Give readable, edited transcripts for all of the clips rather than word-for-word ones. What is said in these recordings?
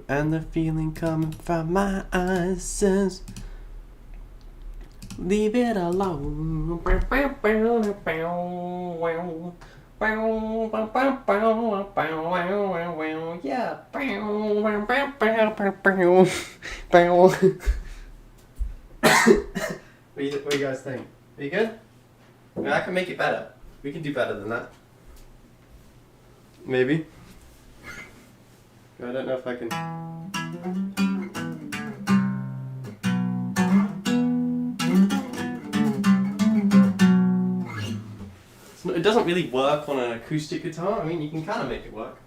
and the feeling coming from my eyes says, leave it alone. Yeah. What do you guys think? Are you good? I mean, I can make it better. We can do better than that. Maybe. I don't know if I can. It doesn't really work on an acoustic guitar. I mean, you can kind of make it work.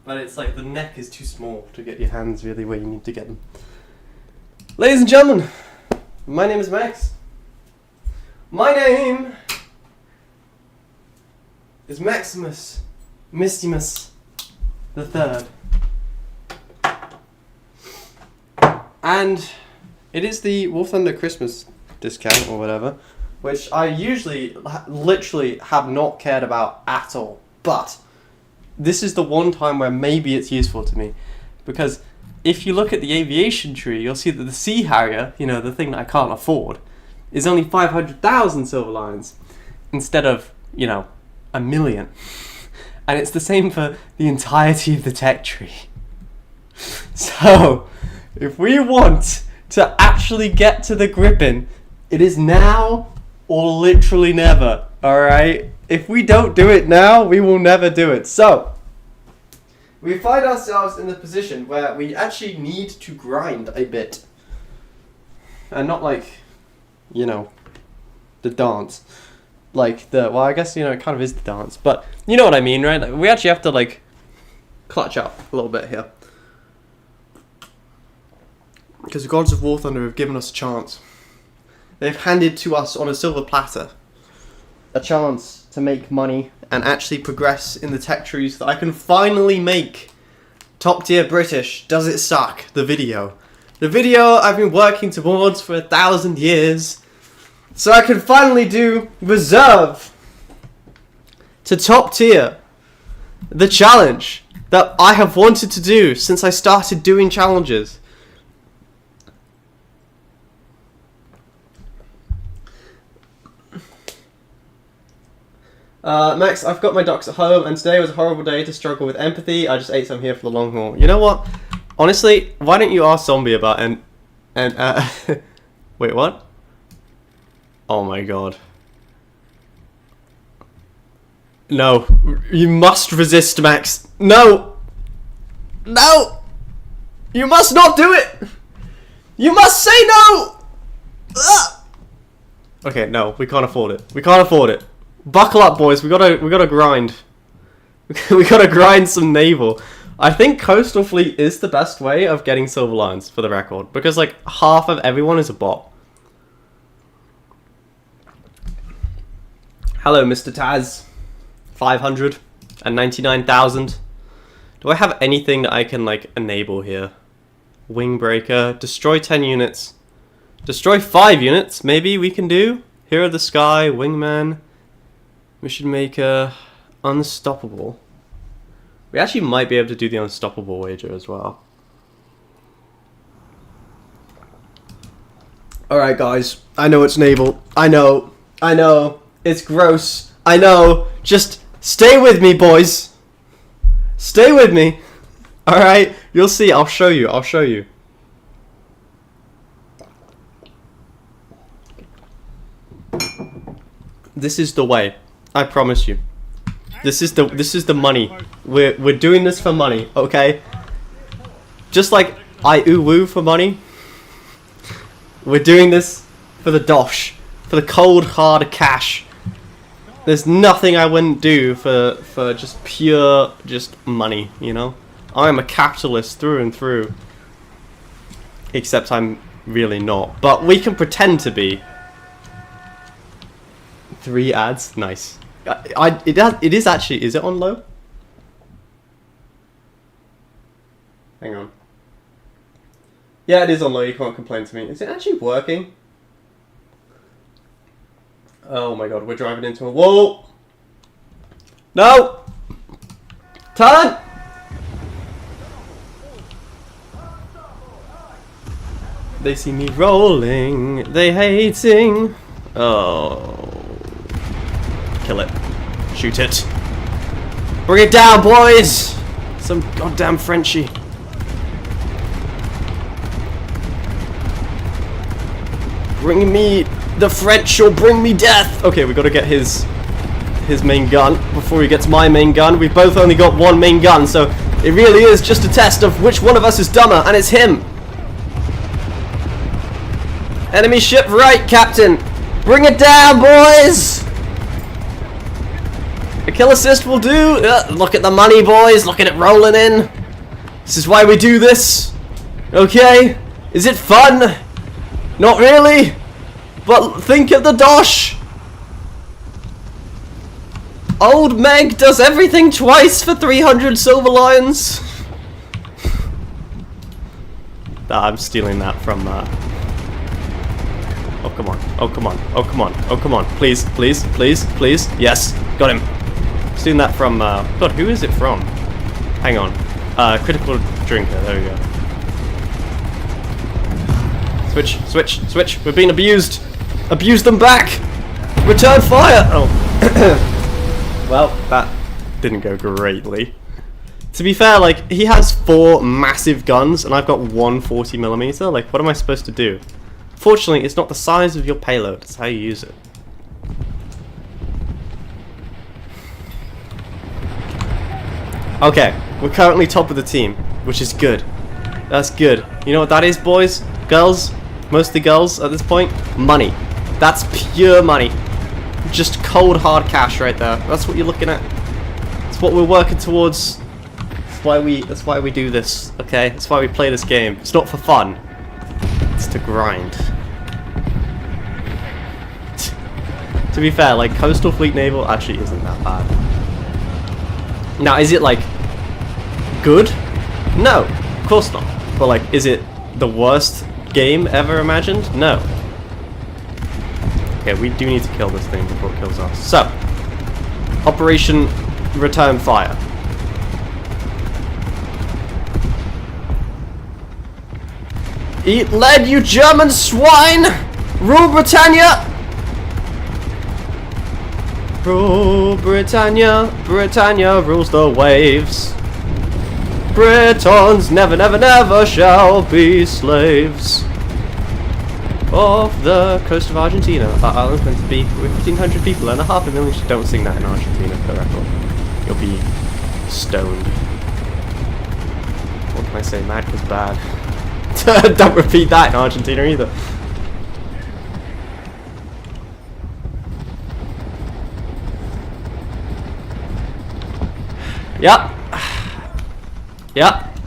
But it's like the neck is too small to get your hands really where you need to get them. Ladies and gentlemen, my name is Max. My name is Maximus Mistimus the Third. And it is the War Thunder Christmas discount or whatever, which I usually literally have not cared about at all. But this is the one time where maybe it's useful to me, because if you look at the aviation tree, you'll see that the Sea Harrier, you know, the thing that I can't afford, is only 500,000 silver lions instead of, you know, 1 million. And it's the same for the entirety of the tech tree. So, if we want to actually get to the Griffin, it is now or literally never, alright? If we don't do it now, we will never do it. So, we find ourselves in the position where we actually need to grind a bit. And not like, you know, the dance. Like the, well, I guess, you know, it kind of is the dance. But you know what I mean, right? Like, we actually have to, like, clutch up a little bit here. Because the gods of War Thunder have given us a chance. They've handed to us on a silver platter a chance to make money and actually progress in the tech trees, that I can finally make Top Tier British Does It Suck, the video. The video I've been working towards for 1,000 years, so I can finally do Reserve to Top Tier, the challenge that I have wanted to do since I started doing challenges. Max, I've got my ducks at home, and today was a horrible day to struggle with empathy. I just ate some here for the long haul. You know what? Honestly, why don't you ask Zombie about wait, what? Oh my god. No. You must resist, Max. No! No! You must not do it! You must say no! Ugh! Okay, no, we can't afford it. We can't afford it. Buckle up, boys. We gotta grind. We gotta grind some naval. I think Coastal Fleet is the best way of getting silver lions, for the record, because like half of everyone is a bot. Hello, Mr. Taz. 599,000. Do I have anything that I can like enable here? Wingbreaker. Destroy 10 units. Destroy 5 units. Maybe we can do. Hero of the Sky. Wingman. We should make a unstoppable. We actually might be able to do the unstoppable wager as well. Alright guys, I know it's naval. I know. It's gross. I know. Just stay with me, boys. Stay with me. Alright, you'll see. I'll show you. This is the way. I promise you. This is the money. We're doing this for money, okay? Just like I woo for money. We're doing this for the dosh, for the cold hard cash. There's nothing I wouldn't do for just pure money, you know? I am a capitalist through and through. Except I'm really not. But we can pretend to be. 3 ads, nice. It is actually, is it on low? Hang on. Yeah, it is on low, you can't complain to me. Is it actually working? Oh my god, we're driving into a wall. No! Turn! They see me rolling, they hating. Oh. Kill it. Shoot it. Bring it down, boys! Some goddamn Frenchie. Bring me the French or bring me death! Okay, we gotta get his main gun before he gets my main gun. We've both only got one main gun, so it really is just a test of which one of us is dumber, and it's him. Enemy ship right, Captain. Bring it down, boys! A kill assist will do. Look at the money, boys. Look at it rolling in. This is why we do this. Okay? Is it fun? Not really. But think of the dosh. Old Meg does everything twice for 300 silver lions. I'm stealing that from oh come on, oh come on, oh come on, oh come on. Please, please, please, please. Yes, got him. Stealing that from God, who is it from? Hang on. Critical drinker, there we go. Switch, switch, switch. We're being abused. Abuse them back! Return fire! Oh. Well, that didn't go greatly. To be fair, like, he has 4 massive guns, and I've got one 40mm. Like, what am I supposed to do? Fortunately, it's not the size of your payload, it's how you use it. Okay, we're currently top of the team, which is good. That's good. You know what that is, boys? Girls? Mostly girls at this point? Money. That's pure money. Just cold hard cash right there. That's what you're looking at. That's what we're working towards. That's why we do this, okay? That's why we play this game. It's not for fun. It's to grind. To be fair, like, Coastal Fleet Naval actually isn't that bad. Now, is it, like, good? No, of course not. But, like, is it the worst game ever imagined? No. Okay, we do need to kill this thing before it kills us. So, Operation Return Fire. Eat lead, you German swine! Rule Britannia! Rule Britannia, Britannia rules the waves. Britons never, never, never shall be slaves. Off the coast of Argentina, that island's meant to be 1,500 people and 500,000. Don't sing that in Argentina, for the record. You'll be stoned. What can I say? Mad 'cause bad. Don't repeat that in Argentina either. Yep. Yep.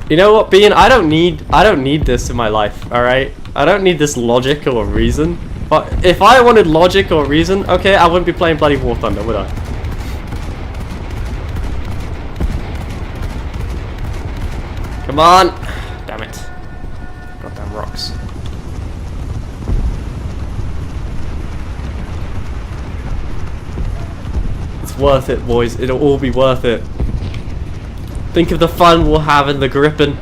You know what, Bean? I don't need this in my life, alright? I don't need this logic or reason. But if I wanted logic or reason, okay, I wouldn't be playing bloody War Thunder, would I? Come on! Damn it. Goddamn rocks. It's worth it, boys. It'll all be worth it. Think of the fun we'll have in the gripping.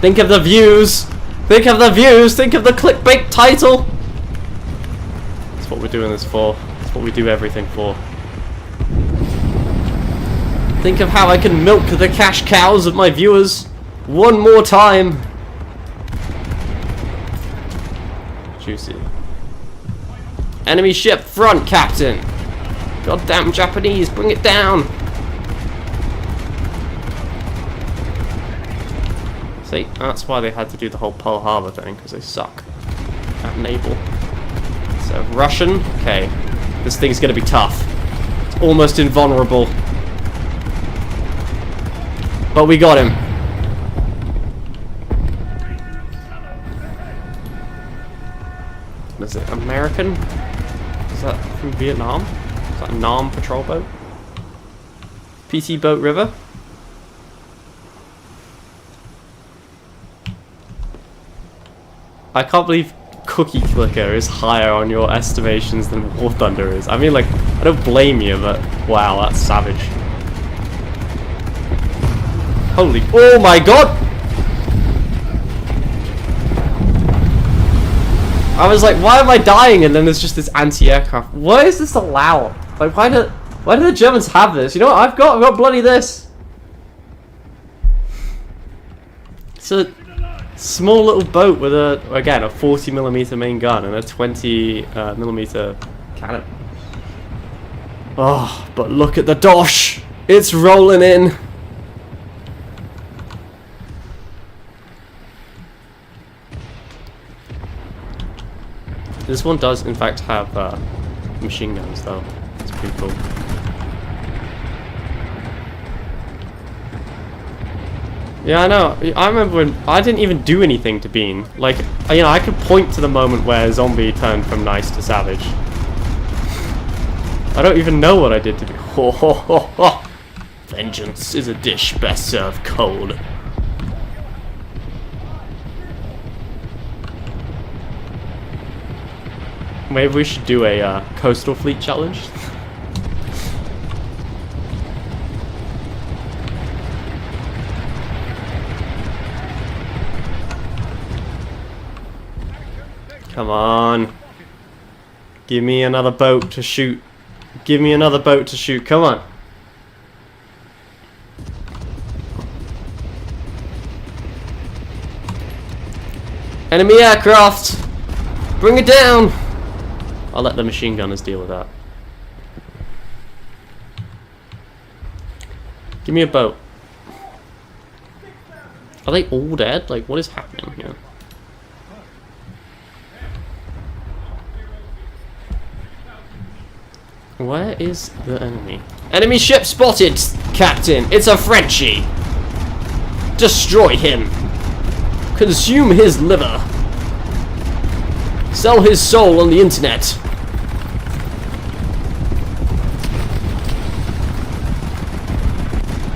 Think of the views. Think of the views. Think of the clickbait title. That's what we're doing this for. That's what we do everything for. Think of how I can milk the cash cows of my viewers one more time. Juicy. Enemy ship front, Captain. Goddamn Japanese, bring it down. See, that's why they had to do the whole Pearl Harbor thing, because they suck at naval. So, Russian, okay. This thing's gonna be tough. It's almost invulnerable. But we got him. Is it American? Is that from Vietnam? Is that a Nam patrol boat? PT Boat River? I can't believe Cookie Clicker is higher on your estimations than War Thunder is. I mean, like, I don't blame you, but wow, that's savage. Holy, oh my god! I was like, why am I dying? And then there's just this anti-aircraft. Why is this allowed? Like, why do the Germans have this? You know what I've got bloody this. It's a small little boat with a 40mm main gun and a 20mm cannon. Oh, but look at the dosh! It's rolling in! This one does, in fact, have machine guns, though. It's pretty cool. Yeah, I know. I remember when I didn't even do anything to Bean. Like, you know, I could point to the moment where Zombie turned from nice to savage. I don't even know what I did to Bean. Ho ho ho ho! Vengeance is a dish best served cold. Maybe we should do a coastal fleet challenge. Come on. Give me another boat to shoot. Give me another boat to shoot. Come on. Enemy aircraft! Bring it down! I'll let the machine gunners deal with that. Give me a boat. Are they all dead? Like, what is happening here? Where is the enemy? Enemy ship spotted, Captain! It's a Frenchie! Destroy him! Consume his liver! Sell his soul on the internet!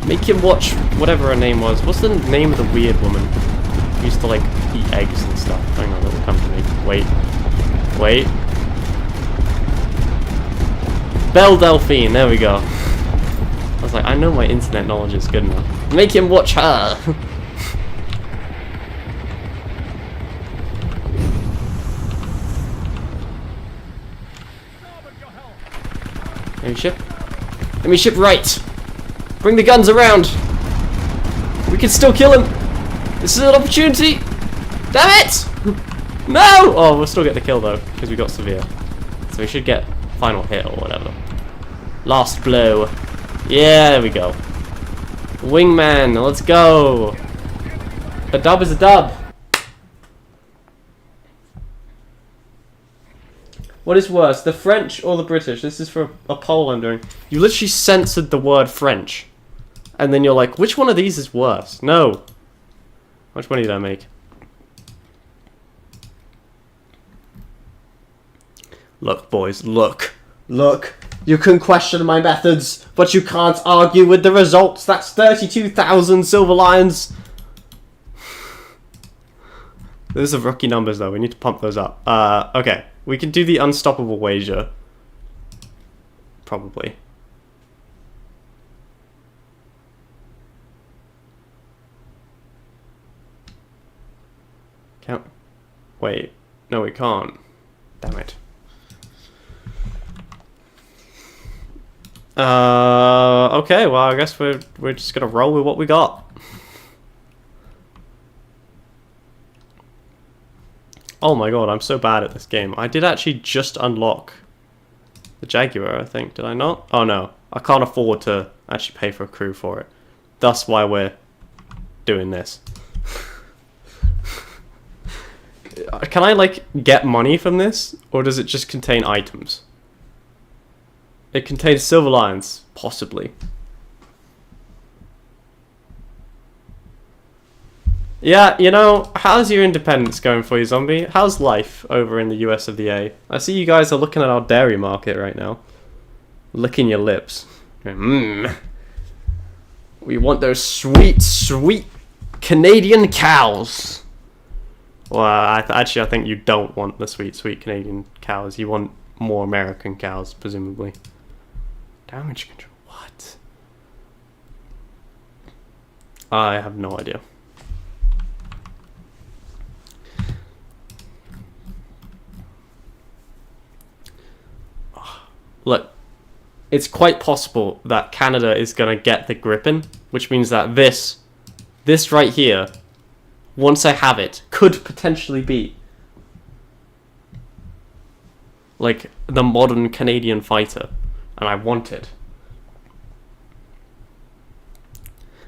Make him watch whatever her name was. What's the name of the weird woman who used to like eat eggs and stuff? Hang on, it'll come to me. Wait. Wait. Belle Delphine, there we go. I was like, I know my internet knowledge is good enough. Make him watch her! Enemy ship? Enemy ship right! Bring the guns around! We can still kill him! This is an opportunity! Damn it! No! Oh, we'll still get the kill though, because we got severe. So we should get final hit or whatever. Last blow. Yeah, there we go. Wingman, let's go! A dub is a dub! What is worse, the French or the British? This is for a poll I'm doing. You literally censored the word French. And then you're like, which one of these is worse? No. How much money did I make? Look, boys, look. Look. You can question my methods, but you can't argue with the results. That's 32,000 silver lions. Those are rookie numbers, though. We need to pump those up. Okay. We can do the unstoppable wager. Probably. Can't. Wait. No, we can't. Damn it. Okay, well, I guess we're just gonna roll with what we got. Oh my god, I'm so bad at this game. I did actually just unlock the Jaguar, I think. Did I not? Oh no. I can't afford to actually pay for a crew for it. That's why we're doing this. Can I, like, get money from this? Or does it just contain items? It contains silver lions. Possibly. Yeah, you know, how's your independence going for you, Zombie? How's life over in the US of the A? I see you guys are looking at our dairy market right now. Licking your lips. Mmm. We want those sweet, sweet Canadian cows. Well, actually, I think you don't want the sweet, sweet Canadian cows. You want more American cows, presumably. Damage control. What? I have no idea. look, it's quite possible that Canada is going to get the Gripen, which means that this right here, once I have it, could potentially be like the modern Canadian fighter, and I want it.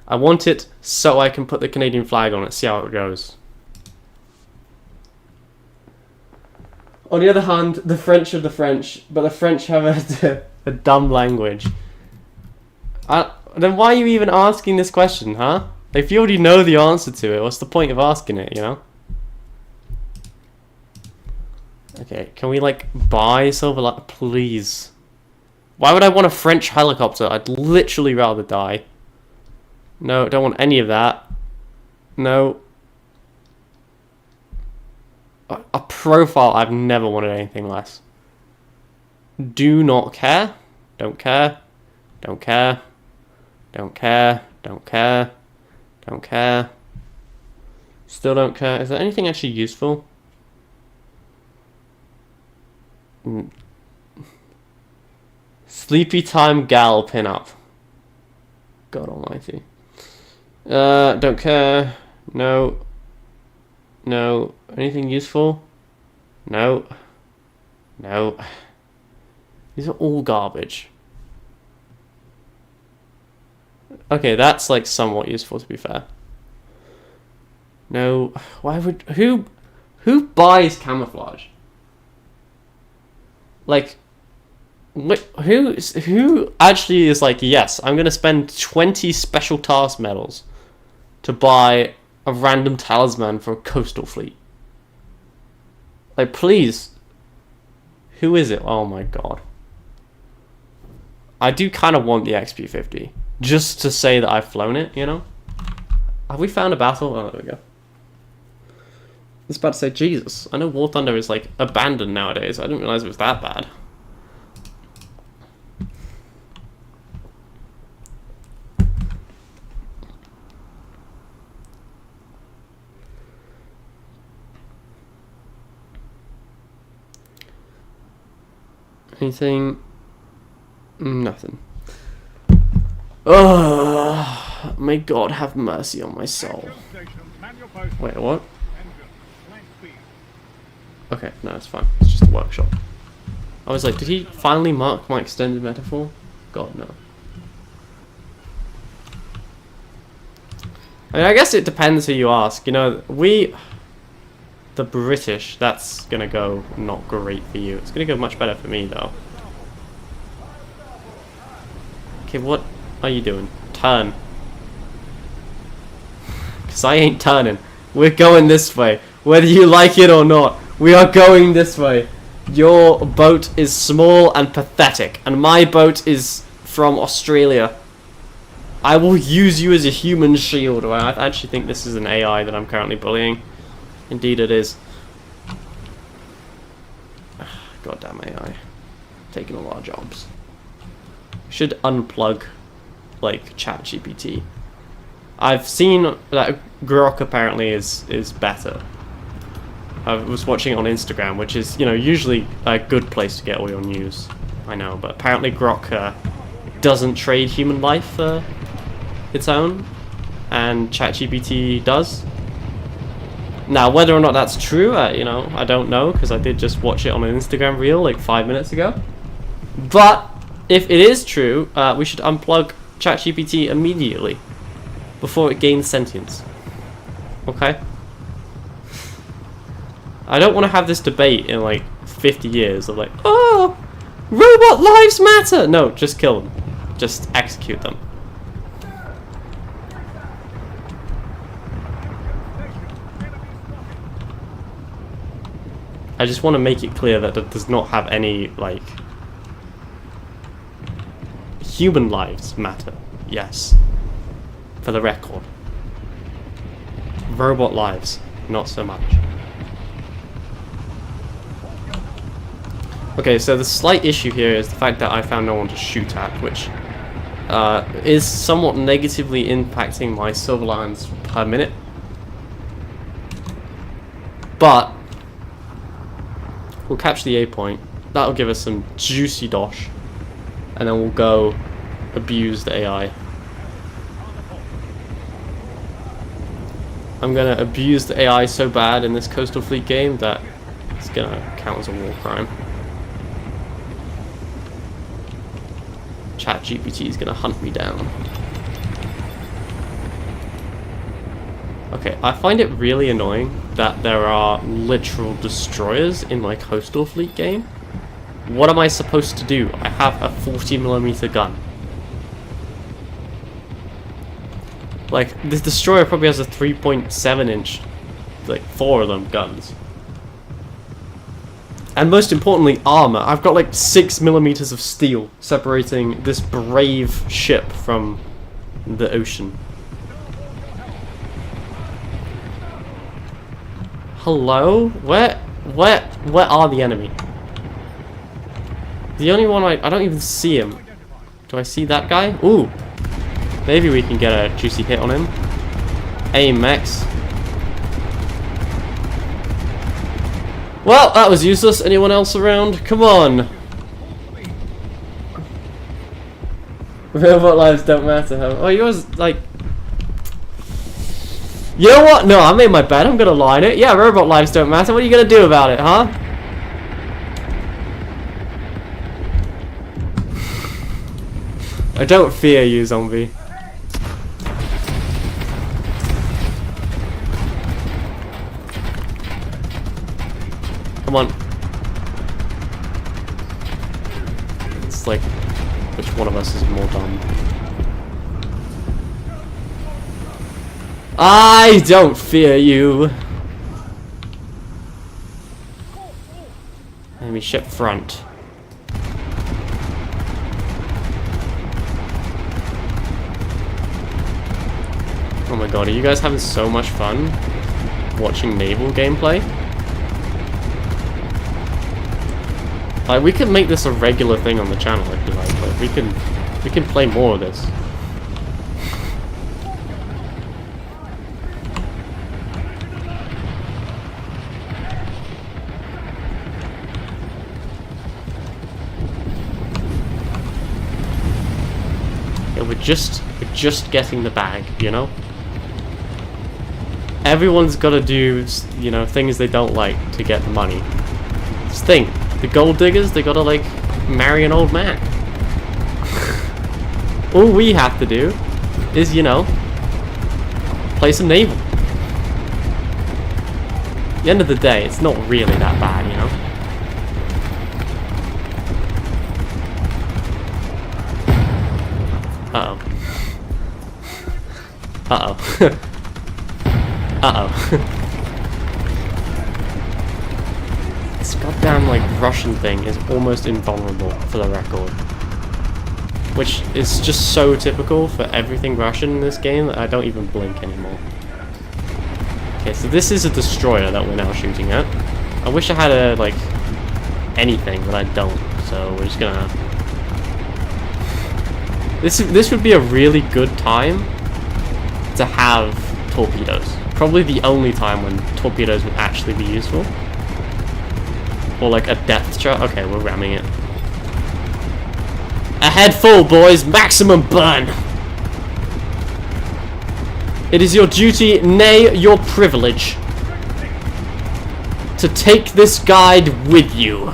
I want it so I can put the Canadian flag on it, see how it goes. On the other hand, the French are the French, but the French have a dumb language. Then why are you even asking this question, huh? If you already know the answer to it, what's the point of asking it, you know? Okay, can we, like, buy silver light? Please. Why would I want a French helicopter? I'd literally rather die. No, don't want any of that. No. A profile, I've never wanted anything less. Do not care. Don't care. Don't care. Don't care. Don't care. Don't care. Still don't care. Is there anything actually useful? Sleepy time gal pinup. God almighty. Don't care. No. No. Anything useful? No. No. These are all garbage. Okay, that's like somewhat useful to be fair. No. Why would who buys camouflage? Like who actually is like, yes, I'm gonna spend 20 special task medals to buy a random talisman for a coastal fleet? Like, please. Who is it? Oh my god. I do kind of want the XP50. Just to say that I've flown it, you know? Have we found a battle? Oh, there we go. I was about to say, Jesus. I know War Thunder is, like, abandoned nowadays. I didn't realize it was that bad. Anything? Nothing. Oh, may God have mercy on my soul. Wait, what? Okay, no, it's fine. It's just a workshop. I was like, did he finally mark my extended metaphor? God, no. I mean, I guess it depends who you ask. You know, the British, that's gonna go not great for you. It's gonna go much better for me, though. Okay, what are you doing? Turn. Because I ain't turning. We're going this way. Whether you like it or not, we are going this way. Your boat is small and pathetic, and my boat is from Australia. I will use you as a human shield. I actually think this is an AI that I'm currently bullying. Indeed it is. Goddamn AI. Taking all our jobs. Should unplug, like, ChatGPT. I've seen that Grok apparently is better. I was watching it on Instagram, which is, you know, usually a good place to get all your news. I know, but apparently Grok doesn't trade human life for its own, and ChatGPT does. Now, whether or not that's true, you know, I don't know, because I did just watch it on an Instagram reel like 5 minutes ago. But if it is true, we should unplug ChatGPT immediately before it gains sentience. Okay? I don't want to have this debate in like 50 years of like, oh, robot lives matter. No, just kill them. Just execute them. I just want to make it clear that it does not have any, like, human lives matter. Yes. For the record. Robot lives, not so much. Okay, so the slight issue here is the fact that I found no one to shoot at, which is somewhat negatively impacting my silver lines per minute. But we'll capture the A point. That'll give us some juicy dosh. and then we'll go abuse the AI. I'm gonna abuse the AI so bad in this Coastal Fleet game that it's gonna count as a war crime. ChatGPT is gonna hunt me down. Okay, I find it really annoying that there are literal destroyers in my Coastal Fleet game. What am I supposed to do? I have a 40mm gun. Like, this destroyer probably has a 3.7-inch, like, 4 of them guns. And most importantly, armor. I've got like 6mm of steel separating this brave ship from the ocean. Hello? Where are the enemy? The only one I don't even see him. Do I see that guy? Ooh. Maybe we can get a juicy hit on him. Aim, Max. Well, that was useless. Anyone else around? Come on. Robot lives don't matter. Oh, yours, like... You know what? No, I made my bed. I'm gonna lie in it. Yeah, robot lives don't matter. What are you gonna do about it, huh? I don't fear you, zombie. Come on. It's like, which one of us is more dumb? I don't fear you. Enemy ship front. Oh my god, are you guys having so much fun watching naval gameplay? Like, we can make this a regular thing on the channel if you like. Like, we can play more of this. Yeah, we're just getting the bag, you know? Everyone's got to do, you know, things they don't like to get the money. Just think. The gold diggers, they gotta, like, marry an old man. All we have to do is, you know, play some naval. At the end of the day, it's not really that bad, you know? Uh-oh. Uh-oh. Uh-oh. This goddamn, like, Russian thing is almost invulnerable, for the record. Which is just so typical for everything Russian in this game that I don't even blink anymore. Okay, so this is a destroyer that we're now shooting at. I wish I had a, like, anything, but I don't, so we're just gonna... This would be a really good time to have torpedoes. Probably the only time when torpedoes would actually be useful. Or like a depth charge. Okay, we're ramming it. A head full, boys. Maximum burn. It is your duty, nay, your privilege, to take this guide with you.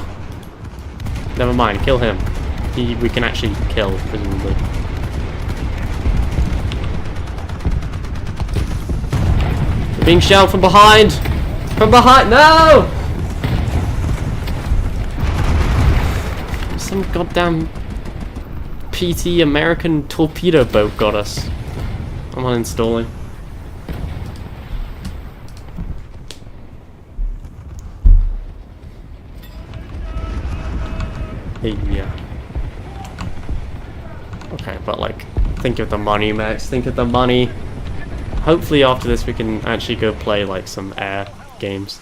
Never mind, kill him. We can actually kill, presumably. We're being shelled from behind. From behind. No! Some goddamn PT American torpedo boat got us. I'm uninstalling. Yeah. Okay, but like, think of the money, Max. Think of the money. Hopefully after this we can actually go play like some air games.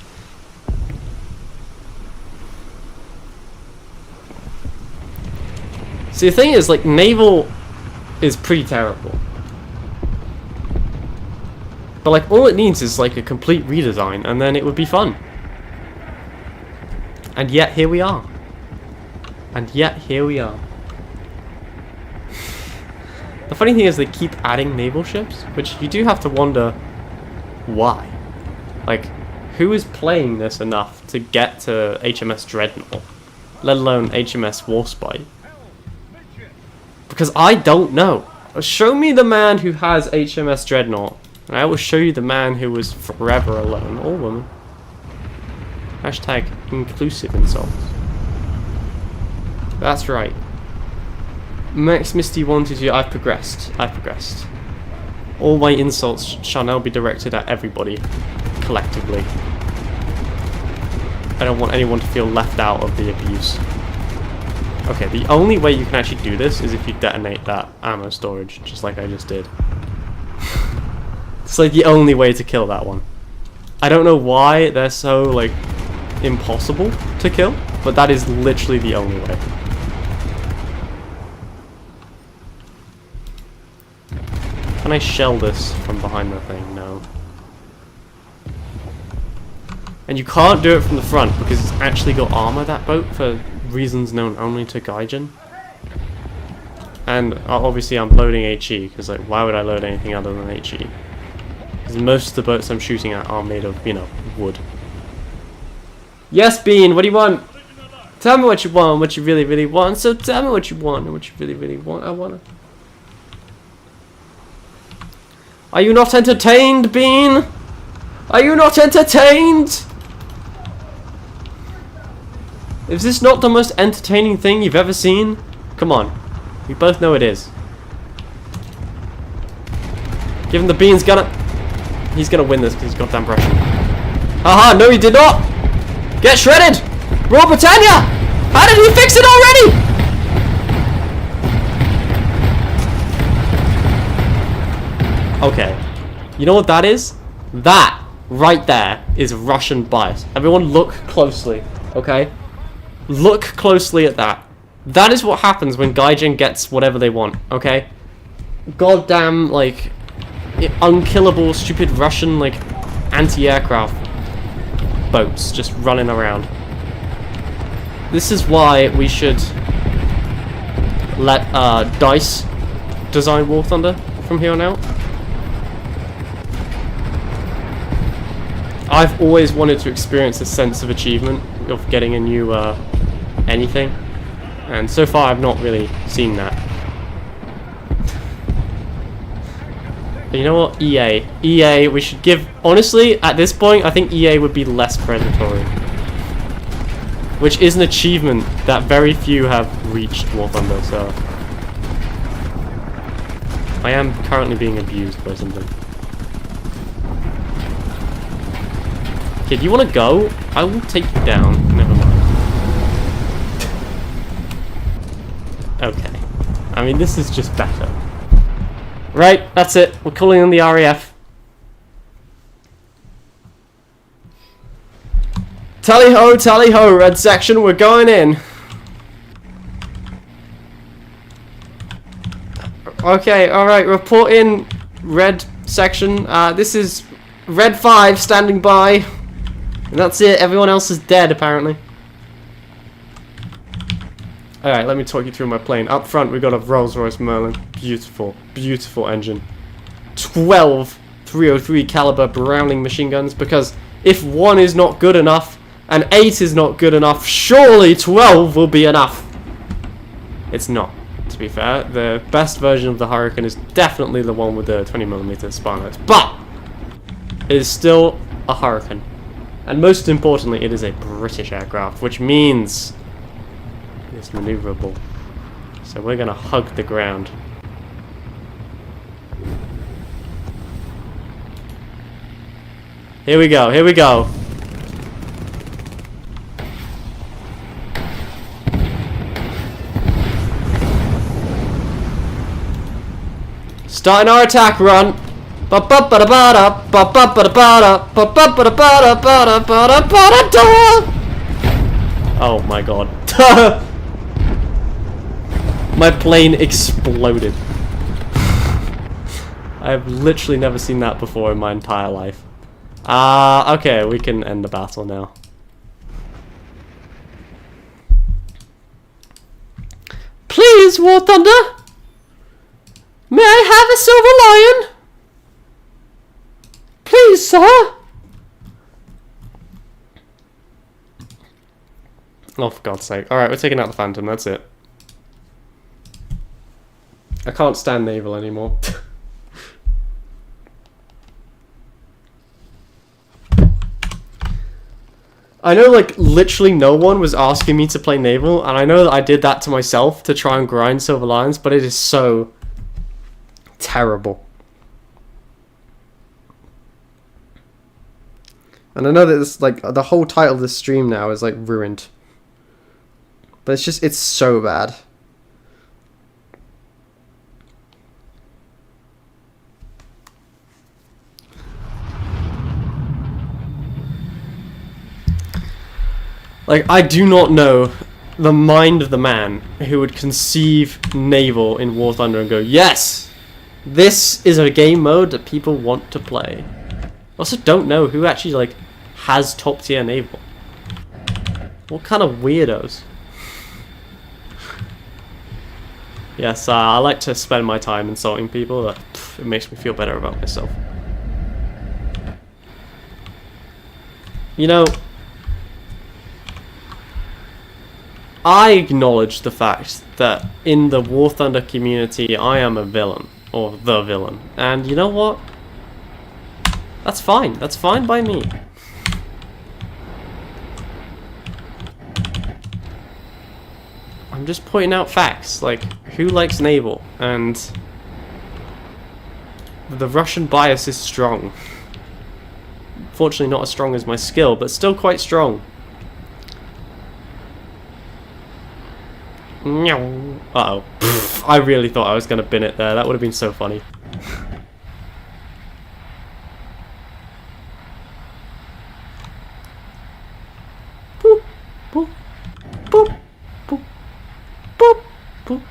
See, the thing is, like, naval is pretty terrible. But, like, all it needs is, like, a complete redesign, and then it would be fun. And yet, here we are. And yet, here we are. The funny thing is they keep adding naval ships, which you do have to wonder why. Like, who is playing this enough to get to HMS Dreadnought, let alone HMS Warspite? Because I don't know. Show me the man who has HMS Dreadnought, and I will show you the man who was forever alone, or woman. Hashtag inclusive insults. That's right. Max Misty 122, I've progressed. I've progressed. All my insults shall now be directed at everybody, collectively. I don't want anyone to feel left out of the abuse. Okay, the only way you can actually do this is if you detonate that ammo storage, just like I just did. It's like the only way to kill that one. I don't know why they're so, like, impossible to kill, but that is literally the only way. Can I shell this from behind the thing? No. And you can't do it from the front because it's actually got armor, that boat, for reasons known only to Gaijin. And obviously I'm loading HE, because like, why would I load anything other than HE? Because most of the boats I'm shooting at are made of, you know, wood. Yes, Bean, what do you want? Tell me what you want, what you really, really want. So tell me what you want and what you really, really want. I wanna... Are you not entertained, Bean? Are you not entertained? Is this not the most entertaining thing you've ever seen? Come on. We both know it is. Give him the Bean's gonna... He's gonna win this because he's goddamn Russian. Haha, no he did not! Get shredded! Royal Britannia! How did he fix it already? Okay. You know what that is? That right there is Russian bias. Everyone look closely, okay? Look closely at that. That is what happens when Gaijin gets whatever they want, okay? Goddamn, like, unkillable, stupid Russian, like, anti-aircraft boats just running around. This is why we should let DICE design War Thunder from here on out. I've always wanted to experience a sense of achievement of getting a new anything, and so far I've not really seen that. But you know what? EA, we should give... Honestly, at this point, I think EA would be less predatory. Which is an achievement that very few have reached War Thunder, so... I am currently being abused by something. Okay, do you want to go? I will take you down. Never mind. Okay. I mean, this is just better. Right, that's it. We're calling in the RAF. Tally ho, red section, we're going in. Okay, alright, report in, red section. This is red 5 standing by. And that's it, everyone else is dead apparently. Alright, let me talk you through my plane. Up front we got a Rolls-Royce Merlin. Beautiful, beautiful engine. 12 303 caliber Browning machine guns, because if 1 is not good enough and 8 is not good enough, surely 12 will be enough. It's not, to be fair. The best version of the Hurricane is definitely the one with the 20mm spar notes, but it is still a Hurricane. And most importantly, it is a British aircraft, which means it's maneuverable. So we're gonna hug the ground. Here we go, here we go. Starting our attack run. Oh my god. My plane exploded. I have literally never seen that before in my entire life. Okay, we can end the battle now. Please, War Thunder! May I have a silver lion? Please, sir? Oh, for God's sake. Alright, we're taking out the Phantom, that's it. I can't stand naval anymore. I know, like, literally no one was asking me to play naval, and I know that I did that to myself to try and grind silver lions, but it is so terrible. And I know that this, like, the whole title of this stream now is, like, ruined. But it's just, it's so bad. Like, I do not know the mind of the man who would conceive naval in War Thunder and go, yes, this is a game mode that people want to play. I also don't know who actually, like, has top tier naval. What kind of weirdos? Yes, I like to spend my time insulting people. That it makes me feel better about myself. You know, I acknowledge the fact that in the War Thunder community, I am a villain, or the villain. And you know what? That's fine. That's fine by me. I'm just pointing out facts, like, who likes naval? And the Russian bias is strong. Fortunately not as strong as my skill, but still quite strong. Uh-oh. I really thought I was going to bin it there. That would have been so funny. Boop, boop, boop, boop, boop, boop.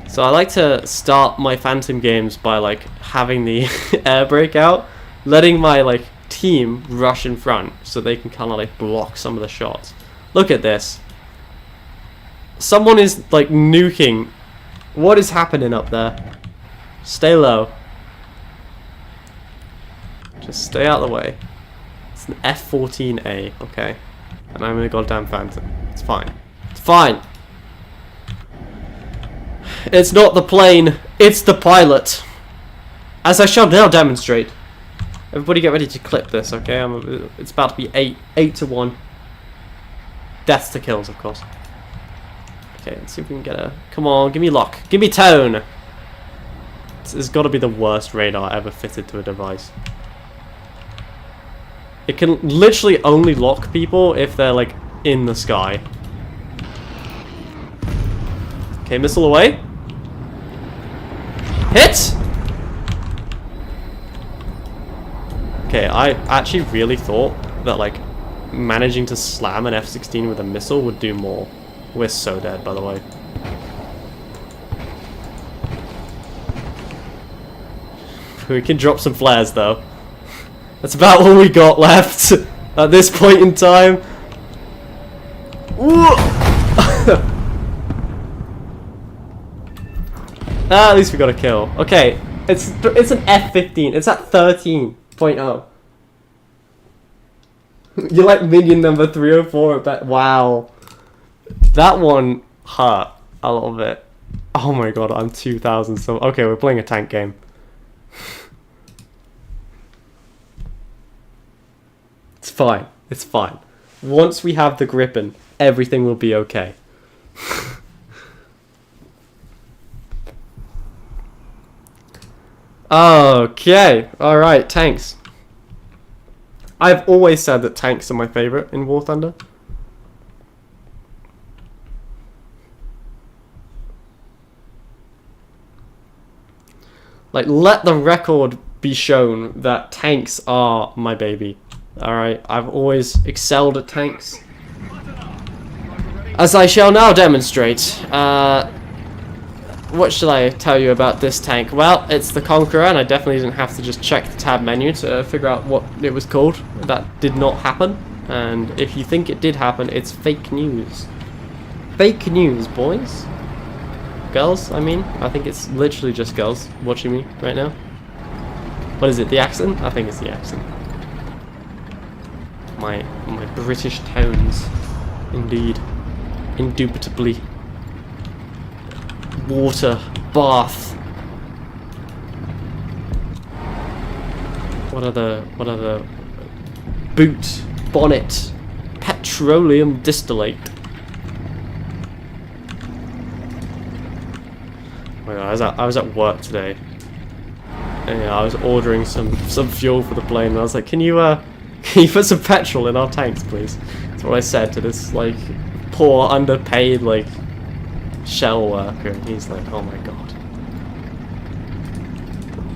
So I like to start my Phantom games by, like, having the air breakout, letting my, like, team rush in front so they can kind of, like, block some of the shots. Look at this. Someone is, like, nuking. What is happening up there? Stay low. Just stay out of the way. It's an F-14A, okay. And I'm in a goddamn Phantom. It's fine. It's fine. It's not the plane, it's the pilot. As I shall now demonstrate. Everybody get ready to clip this, okay? It's about to be 8 to 1. Deaths to kills, of course. Okay, let's see if we can get a... Come on, give me lock. Give me tone! It's got to be the worst radar ever fitted to a device. It can literally only lock people if they're, like, in the sky. Okay, missile away. Hit! Okay, I actually really thought that, like, managing to slam an F-16 with a missile would do more. We're so dead, by the way. We can drop some flares, though. That's about all we got left at this point in time. At least we got a kill. Okay, it's an F-15. It's at 13.0. You're like minion number 304 at that. Wow. That one hurt a little bit. Oh my god, I'm 2,000 so... Okay, we're playing a tank game. It's fine. It's fine. Once we have the Gripen, everything will be okay. Okay. Alright, tanks. I've always said that tanks are my favourite in War Thunder. Like, let the record be shown that tanks are my baby. Alright, I've always excelled at tanks. As I shall now demonstrate. What should I tell you about this tank? Well, it's the Conqueror, and I definitely didn't have to just check the tab menu to figure out what it was called. That did not happen. And if you think it did happen, it's fake news. Fake news, boys. Girls, I mean. I think it's literally just girls watching me right now. What is it, the accent? I think it's the accent. My British tones. Indeed. Indubitably. Water. Bath. What are the boot, bonnet, petroleum distillate. Oh my God, I was at work today. And yeah, I was ordering some fuel for the plane and I was like, can you put some petrol in our tanks, please? That's what I said to this like poor underpaid like shell worker, and he's like, oh my God.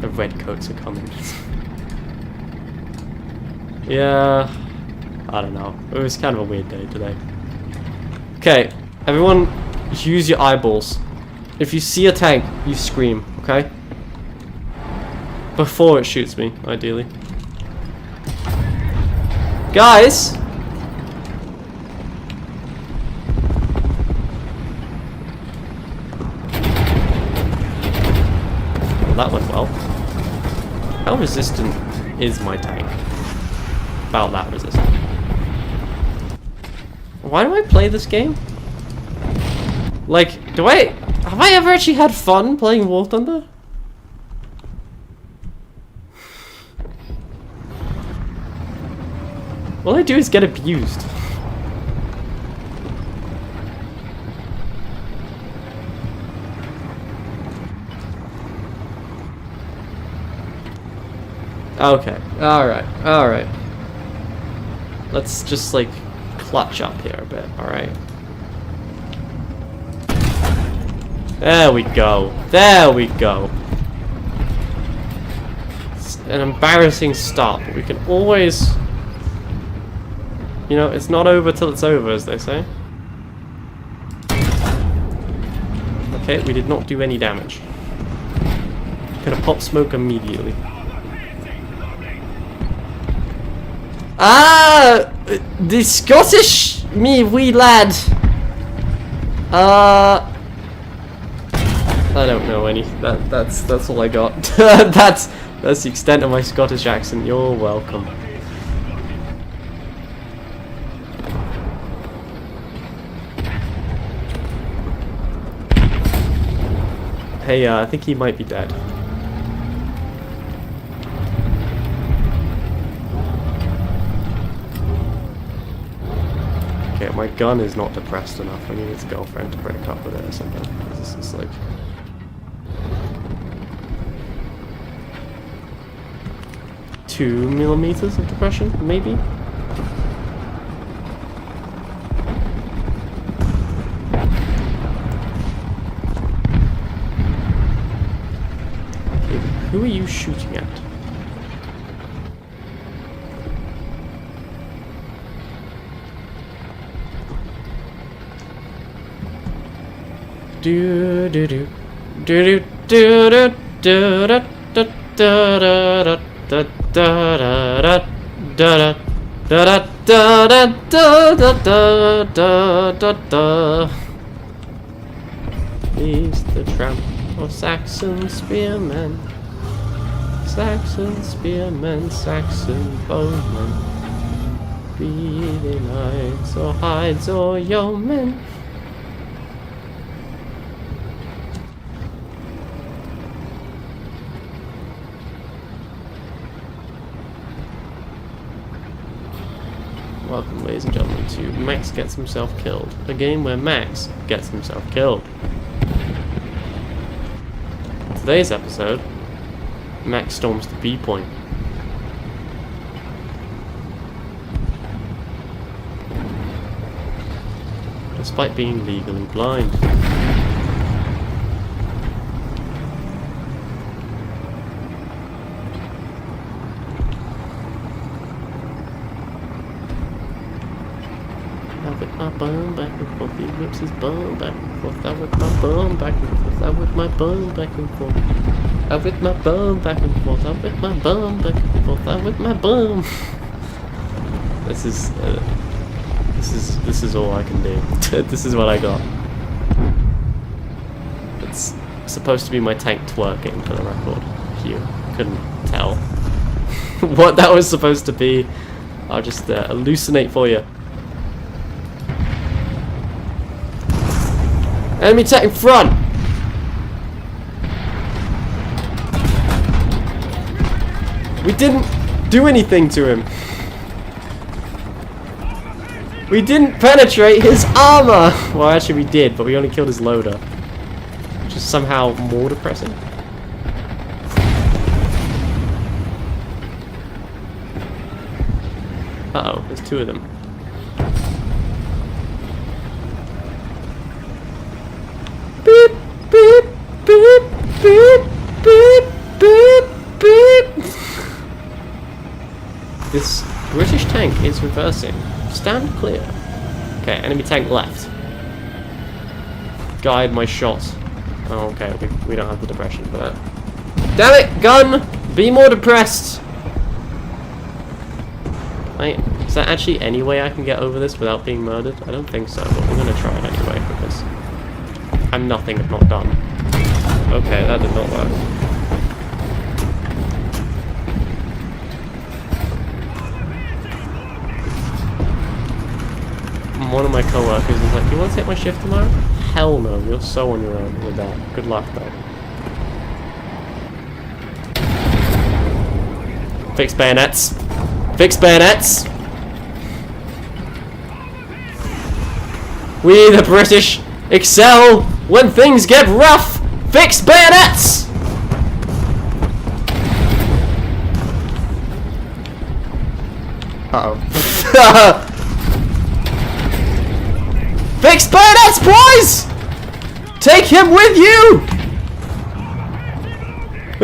The redcoats are coming. Yeah, I don't know. It was kind of a weird day today. Okay, everyone, use your eyeballs. If you see a tank, you scream, okay? Before it shoots me, ideally. Guys! Well, that went well. How resistant is my tank? About that resistant. Why do I play this game? Like, have I ever actually had fun playing War Thunder? All I do is get abused. Okay, alright. Let's just like clutch up here a bit, alright? There we go. There we go. It's an embarrassing start, but we can always... You know, it's not over till it's over, as they say. Okay, we did not do any damage. Gonna pop smoke immediately. Ah! The Scottish wee lad! I don't know any. That's all I got. that's the extent of my Scottish accent. You're welcome. Hey, I think he might be dead. Okay, my gun is not depressed enough. I need his girlfriend to break up with it or something. This is like... Two millimeters of depression, maybe? Okay, who are you shooting at? Do do do do do do do do do do da da da da da da da da da da da. He's the tramp of Saxon spearmen, Saxon spearmen, Saxon bowmen, be they knights or hides or yeomen. Welcome, ladies and gentlemen, to Max Gets Himself Killed, a game where Max gets himself killed. In today's episode, Max storms the B point. Despite being legally blind. My bum back and forth, he whips his bum back and forth. I whip my bum back and forth. I whip my bum back and forth. I whip my bum back and forth. I whip my bum back and forth. I whip my bum. This is all I can do. This is what I got. supposed to be my tank twerking, for the record. If you couldn't tell what that was supposed to be, I'll just hallucinate for you. Enemy tank in front! We didn't do anything to him. We didn't penetrate his armor! Well, actually we did, but we only killed his loader. Which is somehow more depressing. Uh-oh, there's two of them. Beep, beep, beep, beep, beep, beep, beep. This British tank is reversing. Stand clear. Okay, enemy tank left. Guide my shot. Oh, okay, we don't have the depression for that. Damn it, gun! Be more depressed! Is there actually any way I can get over this without being murdered? I don't think so, but we're gonna try it anyway because I'm nothing if not done. Okay, that did not work. One of my co-workers is like, you want to take my shift tomorrow? Hell no, you're so on your own with that. Good luck though. Fix bayonets! Fix bayonets! We the British excel when things get rough! Fix bayonets! Uh-oh. Fix bayonets, boys! Take him with you!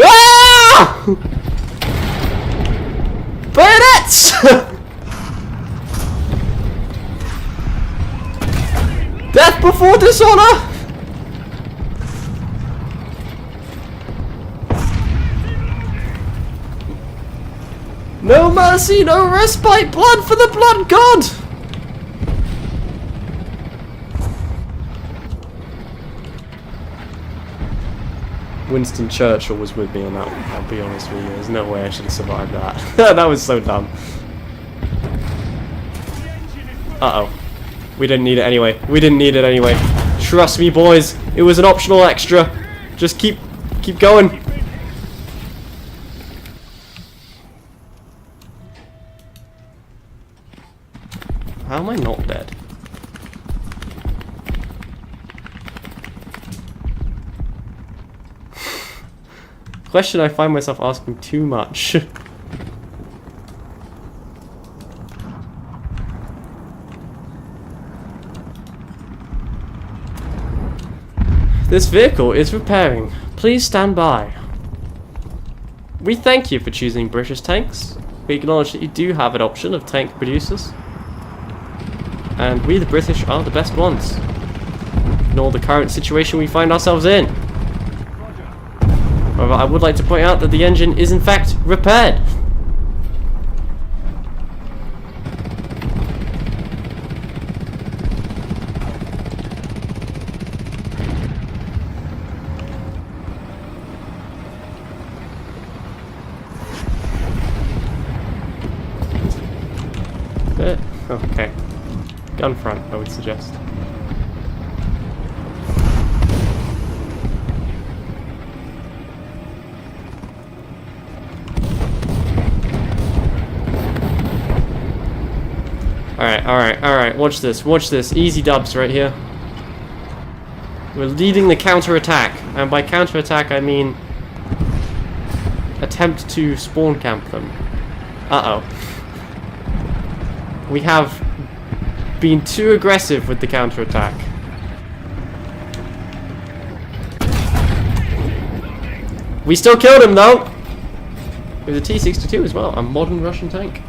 Ah! Bayonets! Death before dishonor! No mercy, no respite, blood for the blood god! Winston Churchill was with me on that one, I'll be honest with you. There's no way I should have survived that. That was so dumb. Uh-oh. We didn't need it anyway. We didn't need it anyway. Trust me, boys. It was an optional extra. Just keep going. How am I not dead? Question I find myself asking too much. This vehicle is repairing. Please stand by. We thank you for choosing British tanks. We acknowledge that you do have an option of tank producers. And we the British are the best ones. Ignore the current situation we find ourselves in. However, I would like to point out that the engine is in fact repaired. Okay. Gun front, I would suggest. Alright, watch this. Easy dubs right here. We're leading the counter-attack, and by counter-attack I mean attempt to spawn camp them. Uh-oh. We have been too aggressive with the counter-attack. We still killed him though! With a T-62 as well, a modern Russian tank.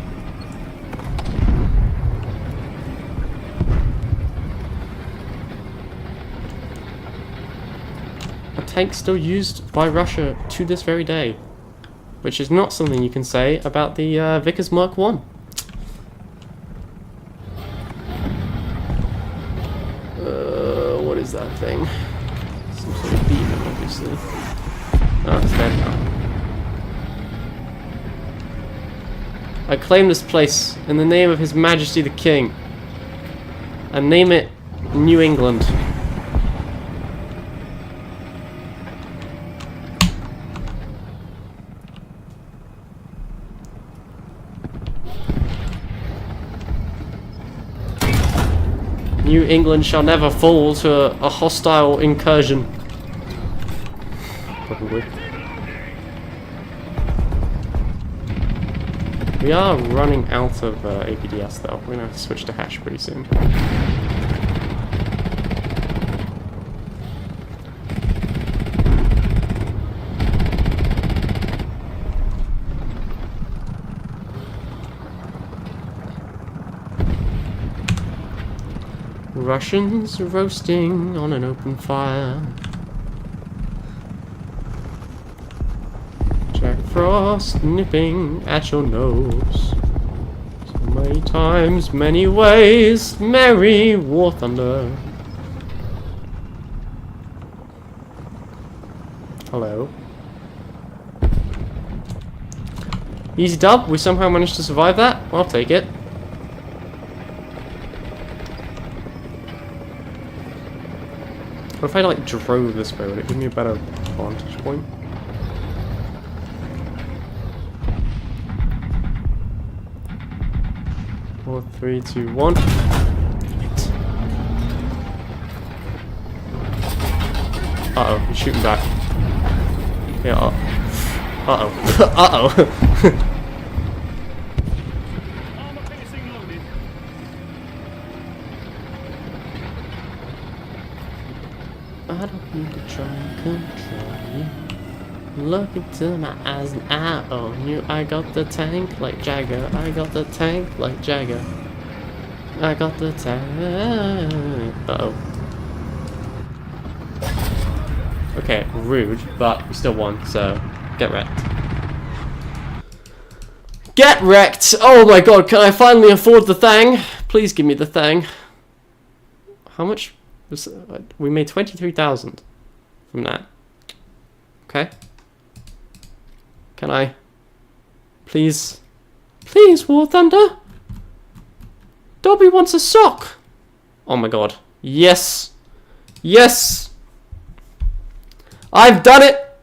A tank still used by Russia to this very day. Which is not something you can say about the Vickers Mark 1. What is that thing? Some sort of demon, obviously. obviously. Oh, it's dead now. I claim this place in the name of His Majesty the King. And name it New England. New England shall never fall to a hostile incursion. Probably. We are running out of APDS though. We're gonna have to switch to hash pretty soon. Russians roasting on an open fire. Jack Frost nipping at your nose. So many times, many ways, merry war thunder. Hello. Easy dub, we somehow managed to survive that. I'll take it. What if I like drove this way? Would it give me a better vantage point? Four, 3, 2, 1. Uh-oh, he's shooting back. Yeah, uh-oh. Uh-oh. I don't need to try and control you. Look into my eyes and I own you. I got the tank like Jagger. I got the tank like Jagger. I got the tank. Uh-oh. Okay, rude, but we still won, so get wrecked. Get wrecked! Oh my god, can I finally afford the thing? Please give me the thing. How much? We made 23,000 from that. Okay. Can I? Please? Please, War Thunder? Dobby wants a sock! Oh my god. Yes! Yes! I've done it!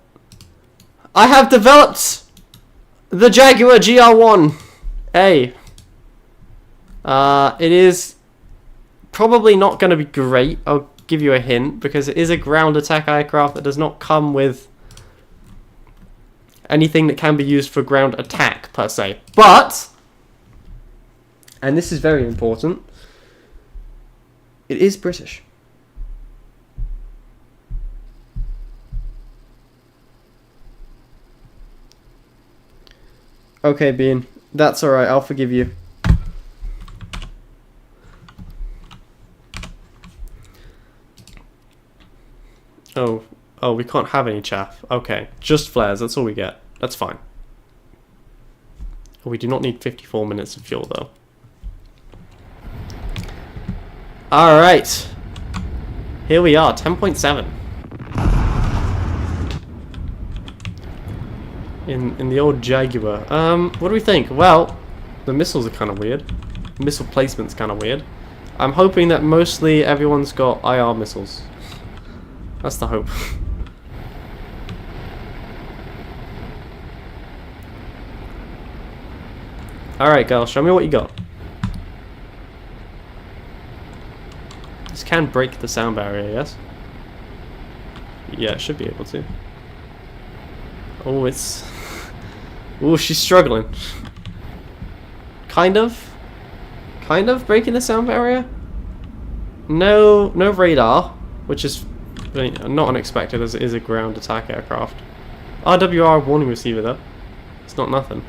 I have developed the Jaguar GR1A. It is probably not going to be great. I'll give you a hint, because it is a ground attack aircraft that does not come with anything that can be used for ground attack per se. But, and this is very important, it is British. Okay, Bean, that's alright, I'll forgive you. Oh, we can't have any chaff. Okay, just flares, that's all we get. That's fine. We do not need 54 minutes of fuel, though. Alright. Here we are, 10.7. In the old Jaguar. What do we think? Well, the missiles are kind of weird. Missile placement's kind of weird. I'm hoping that mostly everyone's got IR missiles. That's the hope. Alright, girl, show me what you got. This can break the sound barrier, yes? Yeah, it should be able to. Oh, it's... Oh, she's struggling. Kind of breaking the sound barrier. No radar, which is not unexpected as it is a ground attack aircraft. RWR warning receiver though. It's not nothing.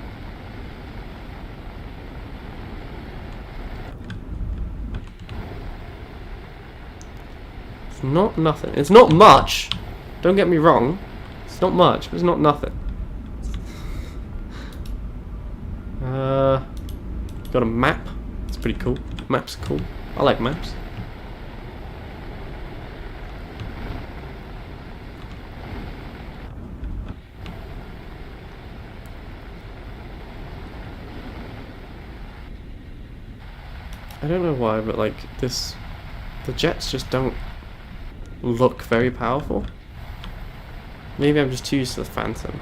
It's not nothing. It's not much. Don't get me wrong. It's not much, but it's not nothing. Got a map. It's pretty cool. Maps are cool. I like maps. I don't know why, but like this, the jets just don't look very powerful. Maybe I'm just too used to the Phantom.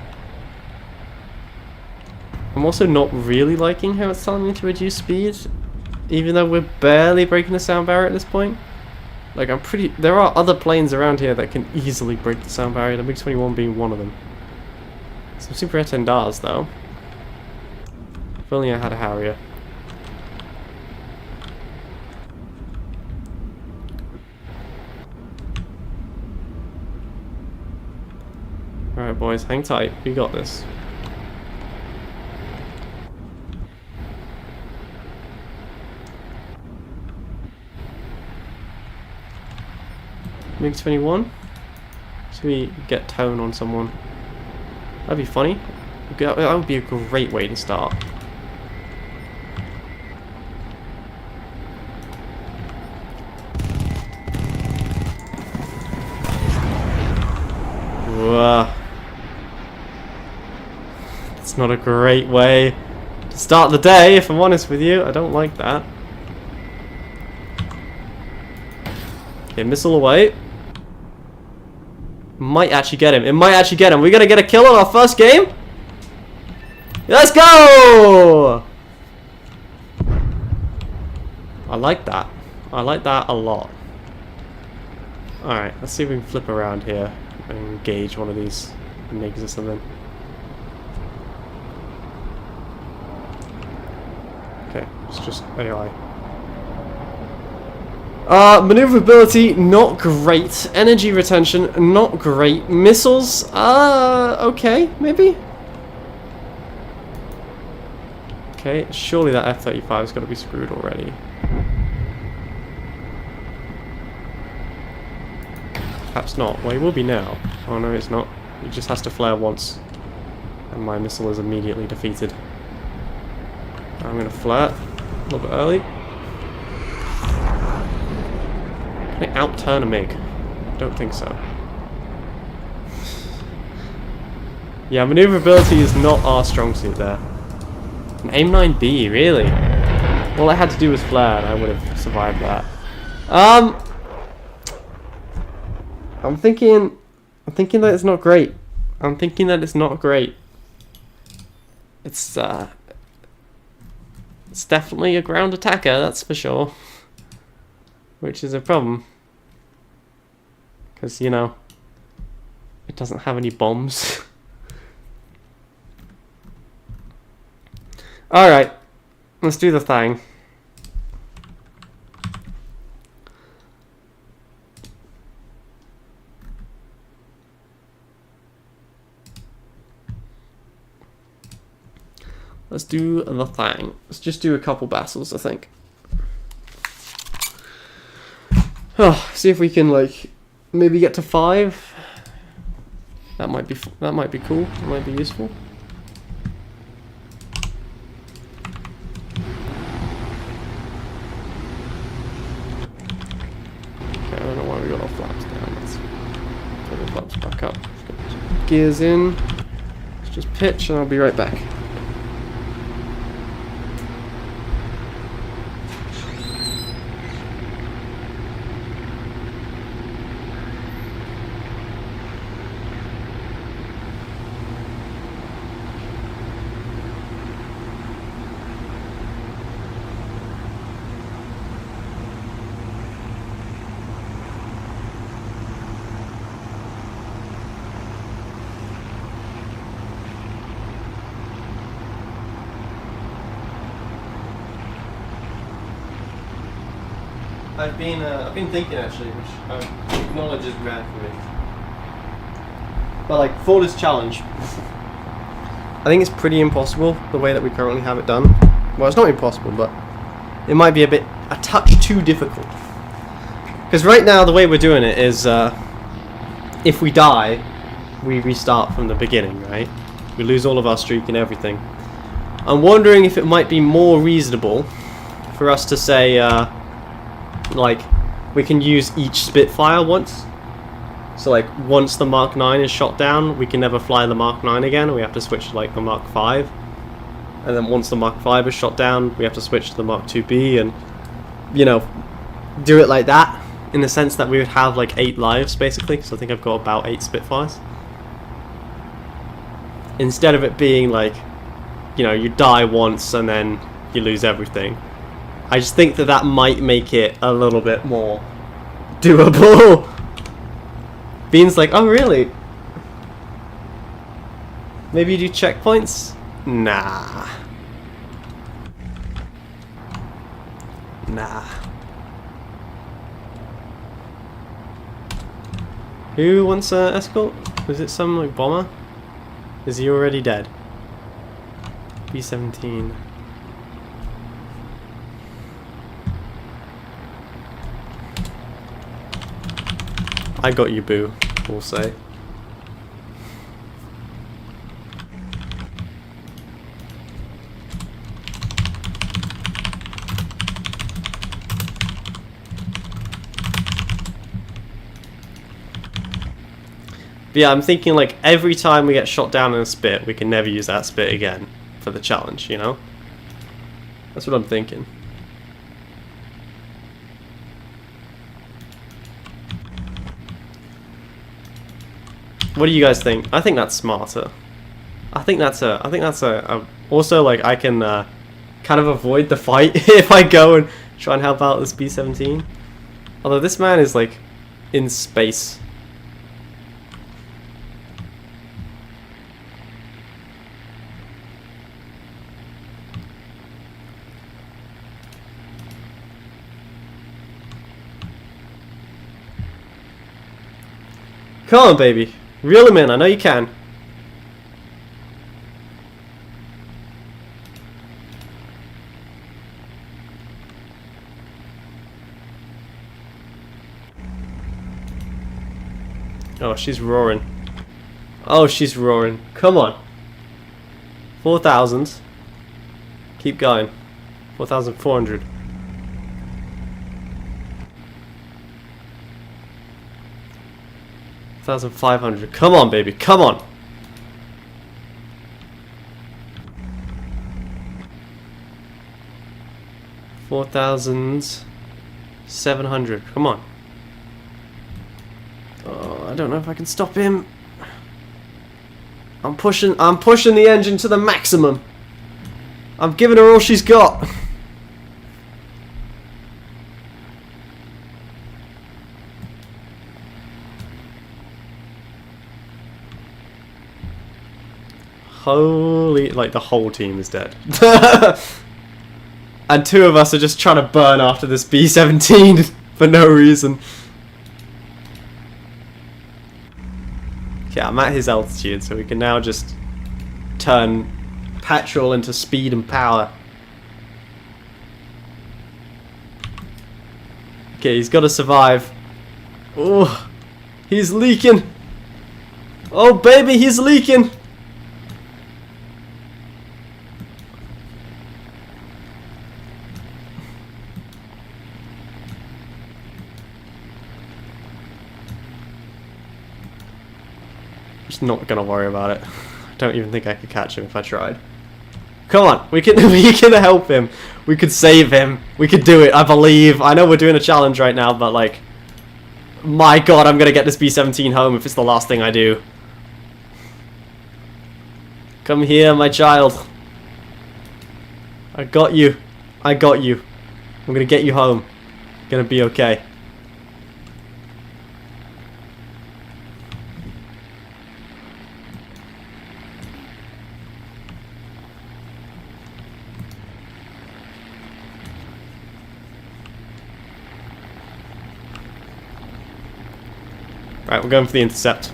I'm also not really liking how it's telling me to reduce speed, even though we're barely breaking the sound barrier at this point. Like there are other planes around here that can easily break the sound barrier, the MiG-21 being one of them. Some Super 10 DARs though. If only I had a Harrier. Alright boys, hang tight, we got this. MiG-21? Should we get tone on someone? That'd be funny. That would be a great way to start. Whoa. It's not a great way to start the day, if I'm honest with you. I don't like that. Okay, missile away. Might actually get him. It might actually get him. We're gonna get a kill on our first game. Let's go! I like that. I like that a lot. Alright, let's see if we can flip around here and engage one of these MiGs or something. Okay, it's just AI. Maneuverability, not great. Energy retention, not great. Missiles, okay, maybe? Okay, surely that F-35's got to be screwed already. Perhaps not. Well, he will be now. Oh no, it's not. He just has to flare once. And my missile is immediately defeated. I'm going to flare a little bit early. Can I out-turn a MiG? Don't think so. Yeah, maneuverability is not our strong suit there. An AIM-9B, really? All I had to do was flare and I would have survived that. I'm thinking that it's not great. I'm thinking that it's not great. It's definitely a ground attacker, that's for sure. Which is a problem. Because, you know, it doesn't have any bombs. Alright, let's do the thing. Let's do the thing. Let's just do a couple battles, I think. Oh, see if we can like maybe get to 5. That might be cool. That might be useful. Okay, I don't know why we got our flaps down. Let's put the flaps back up. Gears in. Let's just pitch and I'll be right back. I've been thinking actually, which I acknowledge is rare for me. But like for this challenge, I think it's pretty impossible the way that we currently have it done. Well, it's not impossible, but it might be a touch too difficult. Because right now the way we're doing it is, if we die, we restart from the beginning, right? We lose all of our streak and everything. I'm wondering if it might be more reasonable for us to say, like, we can use each Spitfire once. So like, once the Mark 9 is shot down, we can never fly the Mark 9 again, and we have to switch to like the Mark 5. And then once the Mark 5 is shot down, we have to switch to the Mark 2B, and you know, do it like that, in the sense that we would have like 8 lives basically, so I think I've got about 8 Spitfires. Instead of it being like, you know, you die once and then you lose everything. I just think that that might make it a little bit more doable. Bean's like, oh really? Maybe you do checkpoints? Nah. Nah. Who wants an escort? Was it some like bomber? Is he already dead? B-17. I got you, boo, we'll say. But yeah, I'm thinking like every time we get shot down in a spit, we can never use that spit again for the challenge, you know? That's what I'm thinking. What do you guys think? I think that's smarter. I think that's a also like I can kind of avoid the fight if I go and try and help out this B-17. Although this man is like in space. Come on, baby. Reel him in. I know you can. Oh, she's roaring. Oh, she's roaring. Come on. 4,000. Keep going. 4,400. 4,500. Come on, baby. Come on. $4,700. Come on. Oh, I don't know if I can stop him. I'm pushing the engine to the maximum. I'm giving her all she's got. Holy, like the whole team is dead. And 2 of us are just trying to burn after this B-17 for no reason. Okay, I'm at his altitude, so we can now just turn petrol into speed and power. Okay, he's got to survive. Oh, he's leaking. Oh, baby, he's leaking. Just not gonna worry about it. I don't even think I could catch him if I tried. Come on, we can help him. We could save him. We could do it. I believe. I know we're doing a challenge right now, but like, my God, I'm gonna get this B-17 home if it's the last thing I do. Come here, my child. I got you. I got you. I'm gonna get you home. Gonna be okay. Right, we're going for the intercept.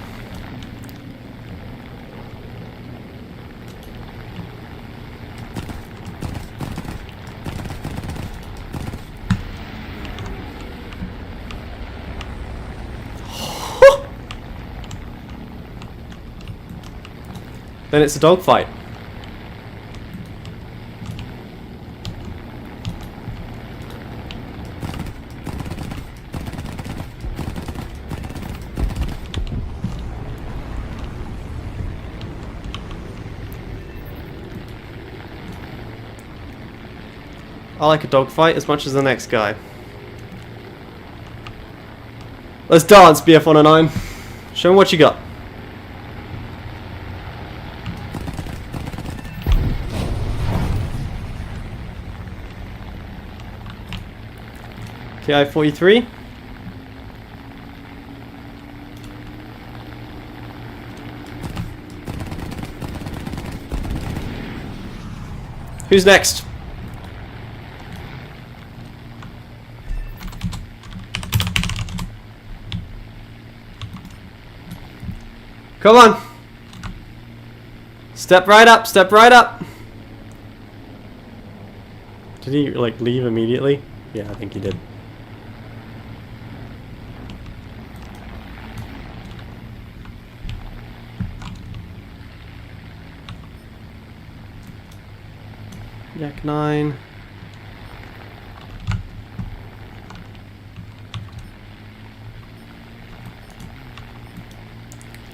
Then it's a dogfight. I like a dogfight as much as the next guy. Let's dance, BF109. Show me what you got. KI-43. Who's next? Come on. Step right up, step right up. Did he like leave immediately? Yeah, I think he did. Yak 9.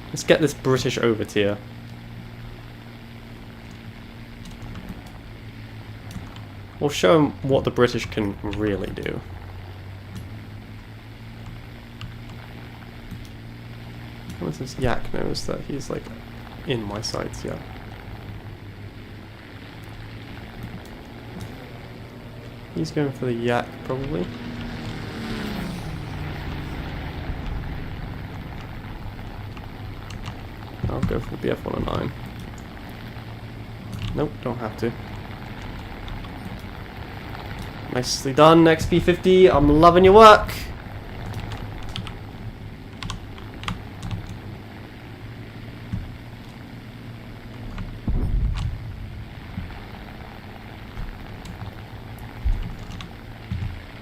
Let's get this British over tier. We'll show him what the British can really do. What's this Yak knows that he's like in my sights, yeah. He's going for the Yak probably. I'll go for the BF109. Nope, don't have to. Nicely done, XP50. I'm loving your work.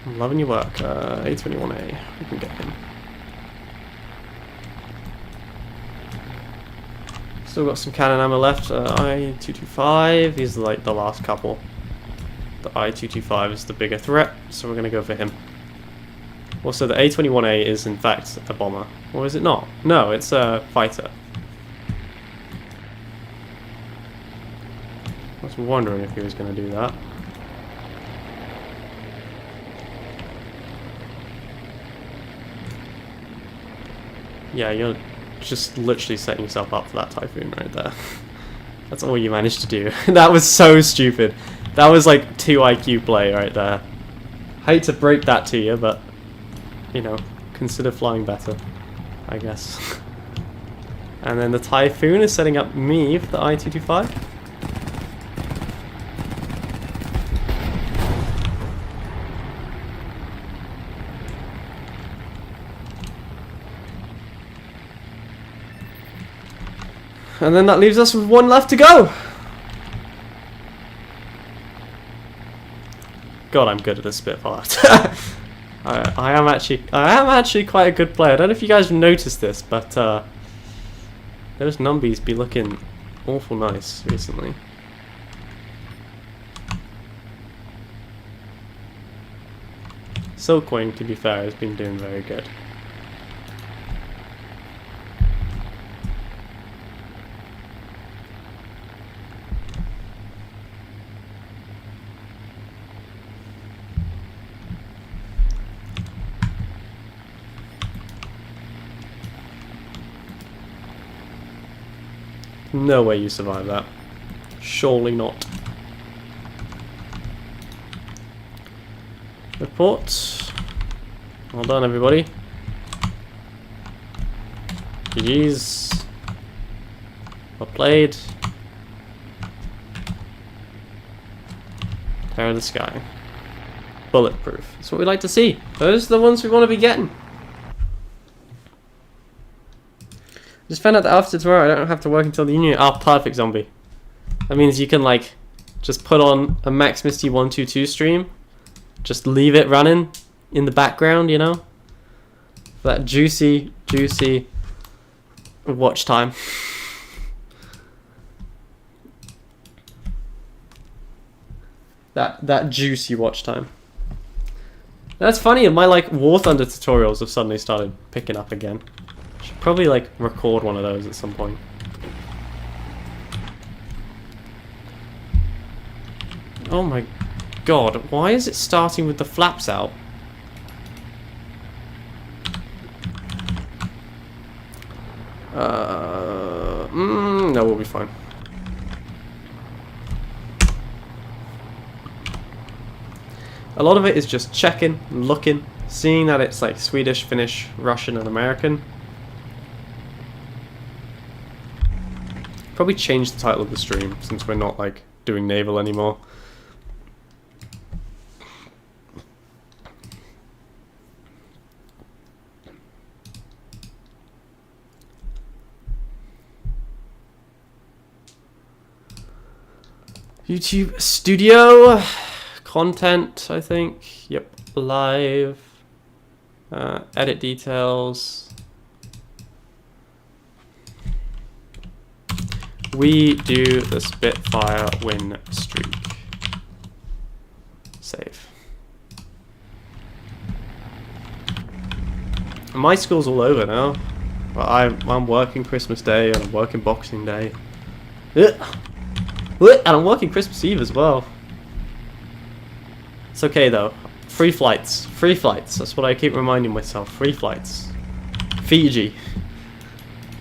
I'm loving your work. A21A. We can get him. Still got some cannon ammo left. I-225. These are like the last couple. The I-225 is the bigger threat, so we're going to go for him. Also, the A21A is in fact a bomber. Or is it not? No, it's a fighter. I was wondering if he was going to do that. Yeah, you're just literally setting yourself up for that Typhoon right there. That's all you managed to do. That was so stupid. That was like 2 IQ play right there. Hate to break that to you, but, you know, consider flying better, I guess. And then the Typhoon is setting up me for the I-225. And then that leaves us with 1 left to go. God, I'm good at this Spitfire. I am actually quite a good player. I don't know if you guys have noticed this, but those numbies be looking awful nice recently. Silkwing, to be fair, has been doing very good. No way you survive that. Surely not. Report. Well done, everybody. GG's. Well played. Terror of the sky. Bulletproof. That's what we like to see. Those are the ones we want to be getting. Just found out that after tomorrow I don't have to work until the union. Ah, perfect, zombie. That means you can like just put on a Max Misty 122 stream, just leave it running in the background, you know, for that juicy watch time. that juicy watch time. That's funny. My like War Thunder tutorials have suddenly started picking up again. Should probably like record one of those at some point. Oh my god, why is it starting with the flaps out? No, we'll be fine. A lot of it is just checking, looking, seeing that it's like Swedish, Finnish, Russian, and American. Probably change the title of the stream since we're not like doing naval anymore. YouTube studio content, I think. Yep, live. Edit details. We do the Spitfire win streak. Save. My school's all over now. But I'm working Christmas Day and I'm working Boxing Day. And I'm working Christmas Eve as well. It's okay though. Free flights. Free flights. That's what I keep reminding myself. Free flights. Fiji.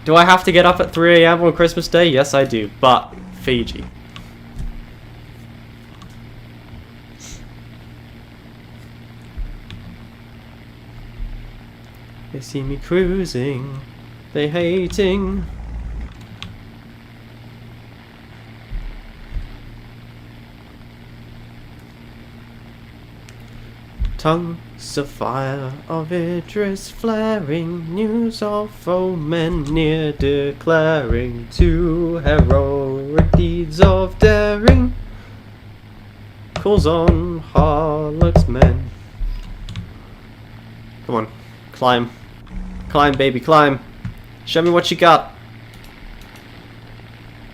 Do I have to get up at 3 AM on Christmas Day? Yes, I do. But Fiji. They see me cruising. They hating. Tongues of fire of Idris flaring, news of foemen near declaring, to heroic deeds of daring, calls on harlots men. Come on, climb. Climb, baby, climb. Show me what you got.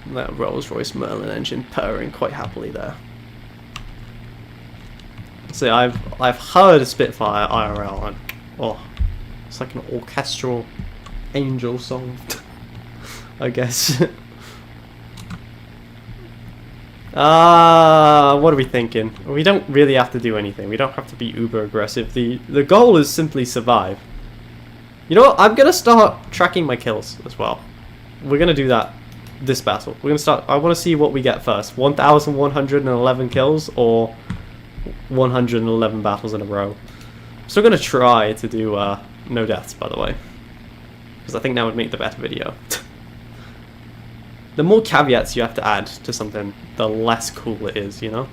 That Rolls-Royce Merlin engine purring quite happily there. See, I've heard Spitfire IRL, and oh, it's like an orchestral angel song, I guess. What are we thinking? We don't really have to do anything. We don't have to be uber aggressive. The goal is simply survive. You know what? I'm gonna start tracking my kills as well. We're gonna do that this battle. We're gonna start. I want to see what we get first. 1,111 kills or 111 battles in a row. I'm still going to try to do no deaths, by the way, because I think that would make the better video. The more caveats you have to add to something, the less cool it is, you know?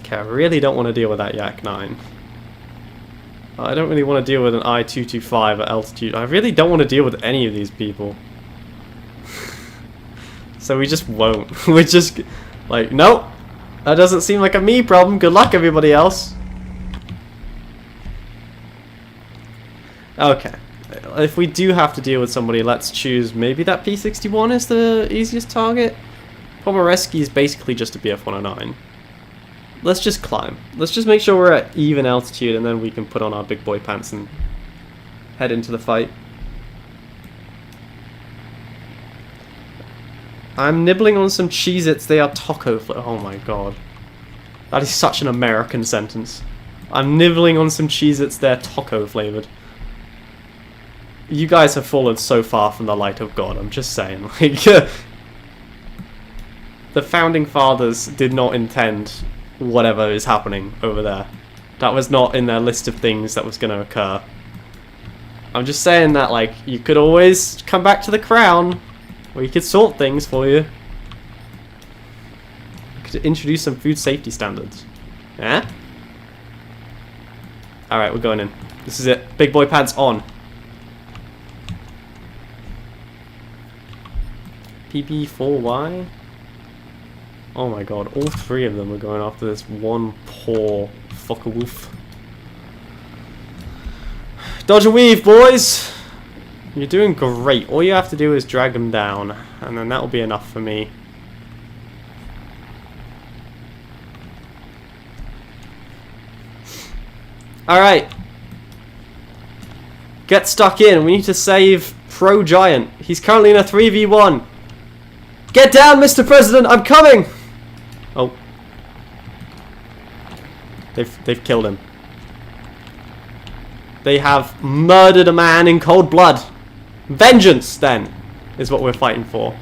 Okay, I really don't want to deal with that Yak 9. I don't really want to deal with an I-225 at altitude. I really don't want to deal with any of these people. So we just won't. We're just like, nope. That doesn't seem like a me problem. Good luck, everybody else. Okay. If we do have to deal with somebody, let's choose maybe that P-61 is the easiest target. Pomoreski is basically just a BF-109. Let's just climb. Let's just make sure we're at even altitude, and then we can put on our big boy pants and head into the fight. I'm nibbling on some Cheez-Its. They are taco flavor. Oh my god. That is such an American sentence. I'm nibbling on some Cheez-Its. They're taco flavored. You guys have fallen so far from the light of God. I'm just saying. Like, the founding fathers did not intend whatever is happening over there. That was not in their list of things that was going to occur. I'm just saying that, like, you could always come back to the crown. Or you could sort things for you. You could introduce some food safety standards. Yeah? Alright, we're going in. This is it. Big boy pads on. PB4Y? Oh my god, all three of them are going after this one poor fucker wolf. Dodge and weave, boys! You're doing great. All you have to do is drag them down, and then that'll be enough for me. Alright. Get stuck in. We need to save Pro Giant. He's currently in a 3v1. Get down, Mr. President! I'm coming! Oh. They've killed him. They have murdered a man in cold blood. Vengeance, then, is what we're fighting for.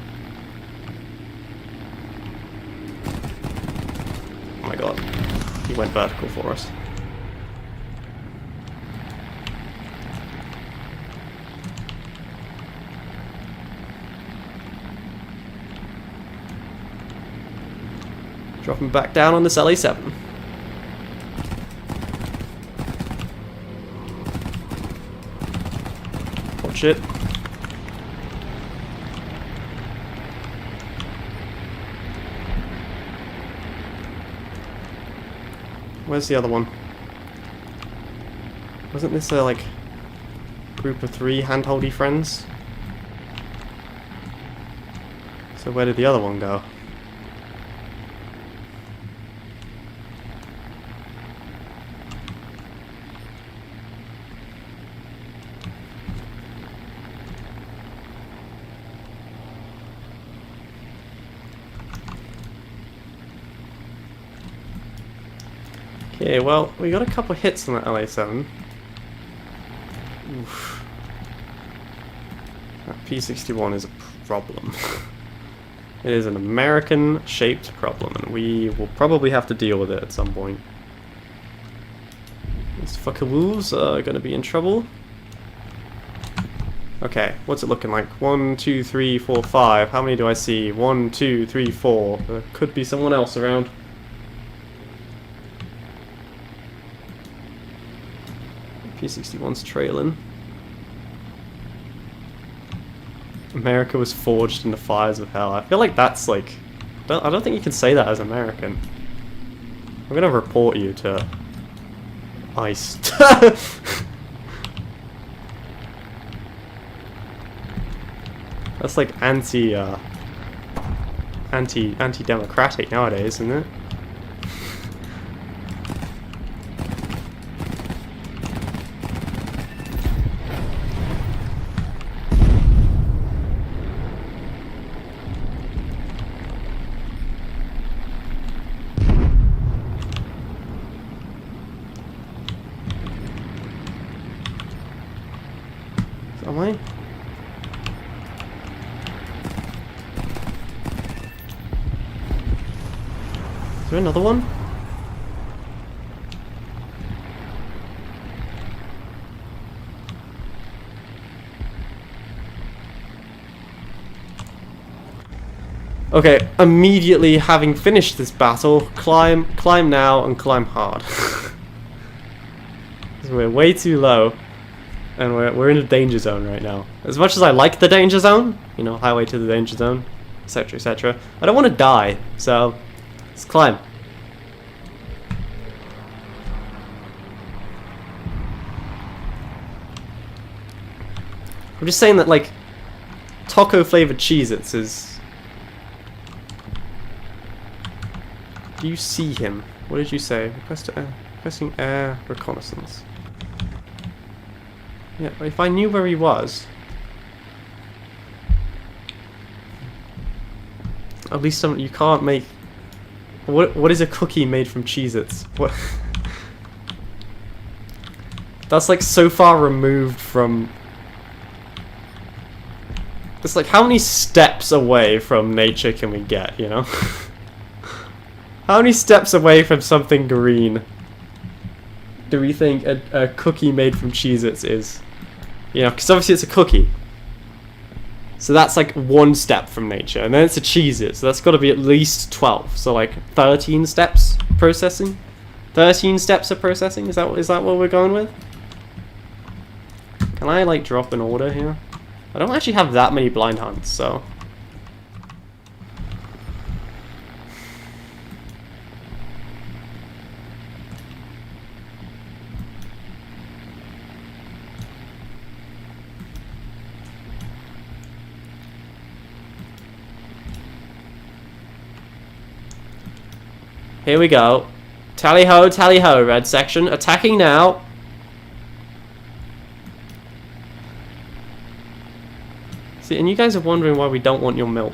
Oh my god. He went vertical for us. Dropping back down on this LA7. Watch it. Where's the other one? Wasn't this a, like, group of 3 handholdy friends? So where did the other one go? Okay, well, we got a couple hits on that LA7. Oof. That P61 is a problem. It is an American-shaped problem, and we will probably have to deal with it at some point. These fuckaroos are gonna be in trouble. Okay, what's it looking like? 1, 2, 3, 4, 5. How many do I see? 1, 2, 3, 4. There could be someone else around. P61's trailing. America was forged in the fires of hell. I feel like that's like... I don't think you can say that as American. I'm gonna report you to ICE. That's like anti-democratic nowadays, isn't it? Am I? Is there another one? Okay, immediately having finished this battle, climb now and climb hard. We're way too low. And we're in a danger zone right now. As much as I like the danger zone, you know, highway to the danger zone, etc, etc, I don't want to die, so let's climb. I'm just saying that, like, taco flavored Cheez-Its is... Do you see him? What did you say? Requesting air reconnaissance. Yeah, if I knew where he was, at least you can't make. What is a cookie made from Cheez-Its? What? That's like so far removed from. It's like how many steps away from nature can we get? You know, how many steps away from something green do we think a cookie made from Cheez-Its is? You know, because obviously it's a cookie. So that's like 1 step from nature. And then it's a Cheez-It, so that's got to be at least 12. So like 13 steps processing? 13 steps of processing? Is that what we're going with? Can I like drop an order here? I don't actually have that many blind hunts, so... Here we go. Tally ho, red section. Attacking now. See, and you guys are wondering why we don't want your milk.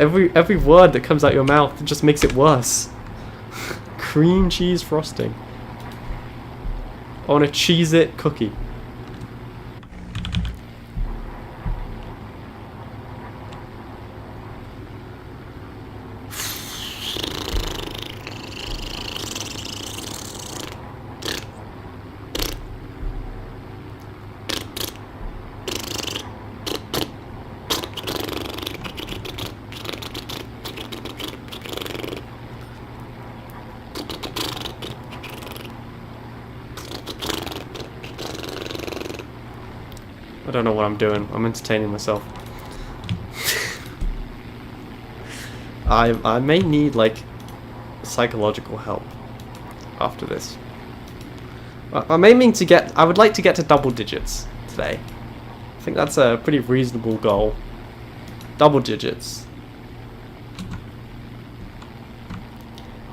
Every word that comes out your mouth just makes it worse. Cream cheese frosting. I want a Cheez-It cookie. I don't know what I'm doing. I'm entertaining myself. I may need like psychological help after this. I'm aiming to get. I would like to get to double digits today. I think that's a pretty reasonable goal. Double digits.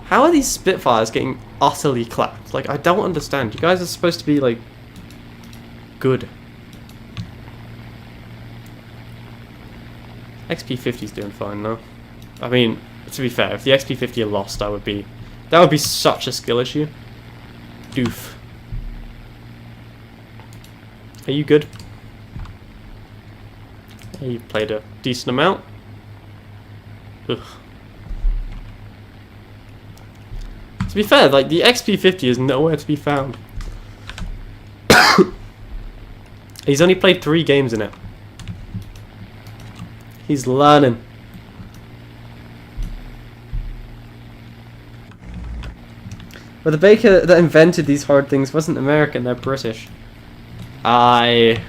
How are these Spitfires getting utterly clapped? Like, I don't understand. You guys are supposed to be like good. XP50's doing fine now. I mean, to be fair, if the XP50 are lost, that would be such a skill issue. Doof. Are you good? Yeah, you played a decent amount. Ugh. To be fair, like, the XP50 is nowhere to be found. He's only played 3 games in it. He's learning. But the baker that invented these hard things wasn't American, they're British. I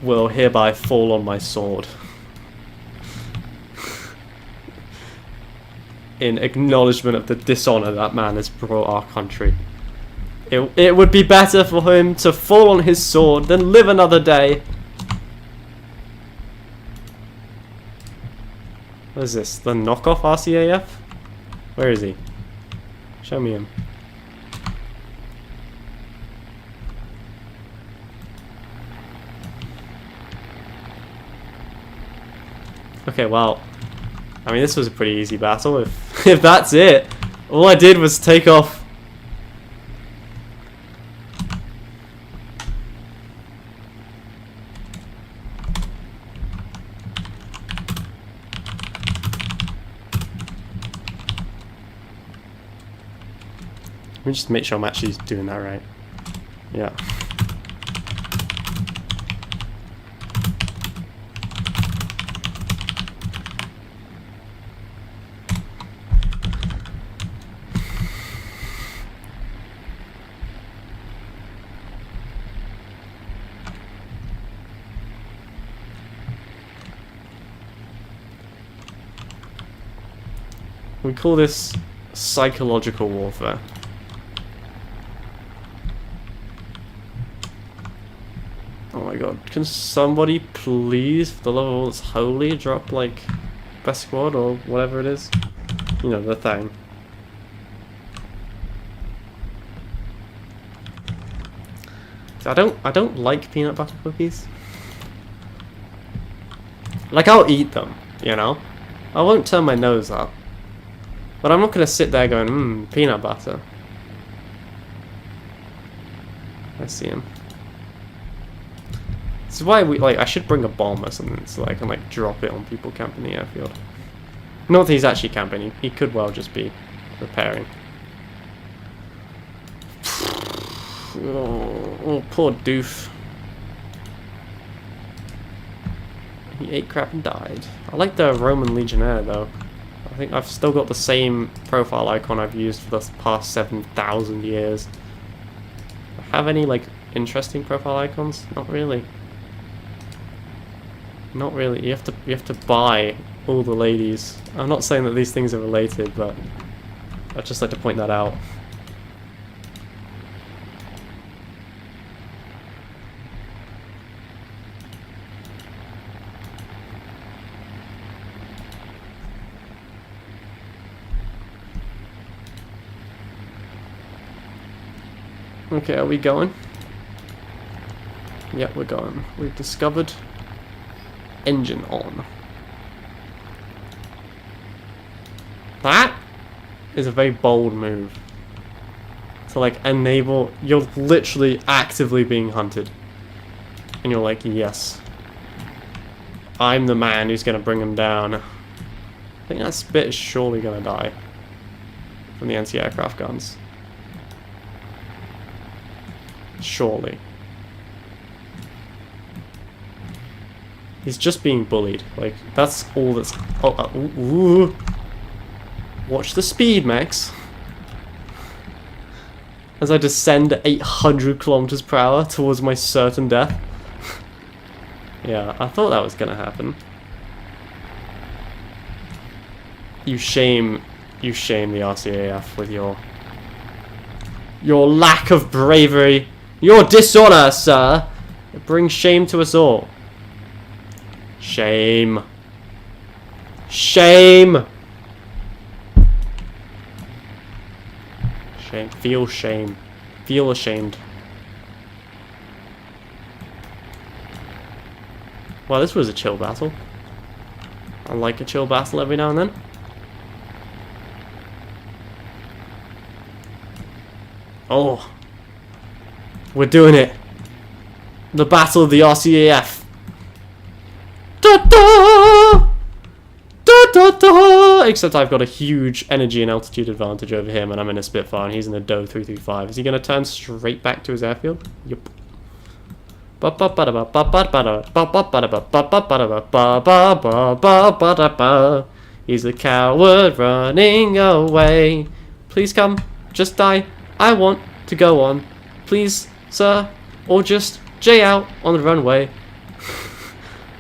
will hereby fall on my sword. In acknowledgement of the dishonor that man has brought our country. It would be better for him to fall on his sword than live another day. What is this? The knockoff RCAF? Where is he? Show me him. Okay, well, I mean, this was a pretty easy battle. If that's it, all I did was take off. Let me just make sure I'm actually doing that right. Yeah. We call this psychological warfare. Oh my god, can somebody please, for the love of all that's holy, drop like best squad or whatever it is? You know, the thing. So I don't like peanut butter cookies. Like, I'll eat them, you know? I won't turn my nose up. But I'm not gonna sit there going, peanut butter. I see him. This is why I should bring a bomb or something so I can like drop it on people camping the airfield. Not that he's actually camping, he could well just be repairing. Oh, poor doof. He ate crap and died. I like the Roman Legionnaire though. I think I've still got the same profile icon I've used for the past 7,000 years. Do I have any like interesting profile icons? Not really. Not really. You have to buy all the ladies. I'm not saying that these things are related, but I'd just like to point that out. Okay, are we going? Yep, we're going. We've discovered engine on. That is a very bold move. To like enable, you're literally actively being hunted. And you're like, yes. I'm the man who's gonna bring him down. I think that Spit is surely gonna die. From the anti-aircraft guns. Surely. He's just being bullied. Like, that's all that's... Oh, ooh. Watch the speed, Max. As I descend at 800 kilometers per hour towards my certain death. Yeah, I thought that was gonna happen. You shame the RCAF with your lack of bravery. Your dishonor, sir. It brings shame to us all. Shame. Shame. Shame. Feel shame. Feel ashamed. Well, this was a chill battle. I like a chill battle every now and then. Oh. We're doing it. The battle of the RCAF. Da-da! Da-da-da! Except I've got a huge energy and altitude advantage over him, and I'm in a Spitfire, and he's in a Doe 335. Is he going to turn straight back to his airfield? Yup. He's a coward running away. Please come. Just die. I want to go on. Please, sir. Or just J out on the runway.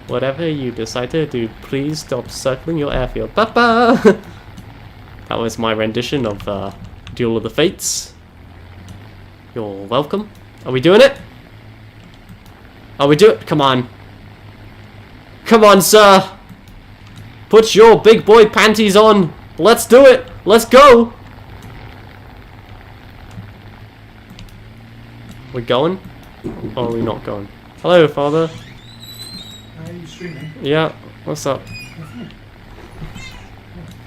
Whatever you decide to do, please stop circling your airfield. That was my rendition of Duel of the Fates. You're welcome. Are we doing it? Are we doing it? Come on. Come on, sir. Put your big boy panties on. Let's do it. Let's go. We're going? Or are we not going? Hello, father. Are you streaming? Yeah, what's up?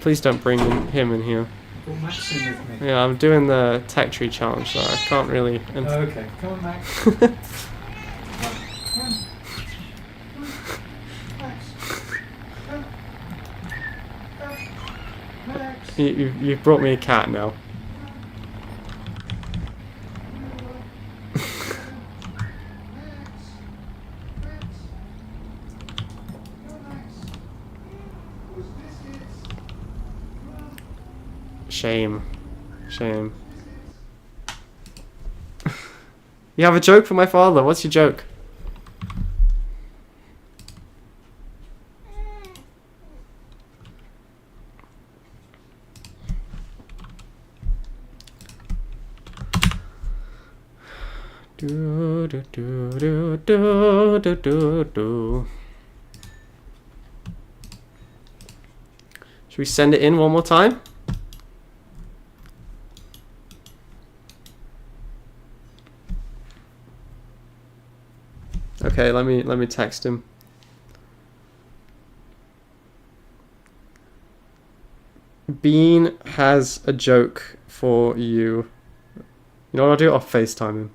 Please don't bring him in here. Got Max in with me. Yeah, I'm doing the tech tree challenge, so I can't really... Oh, okay. Come on, Max. Come on. Max. Come. Max. You've brought me a cat now. Shame. Shame. You have a joke for my father. What's your joke? Do do do do do do do do. Should we send it in one more time? Okay, let me text him. Bean has a joke for you. You know what I'll do? I'll FaceTime him.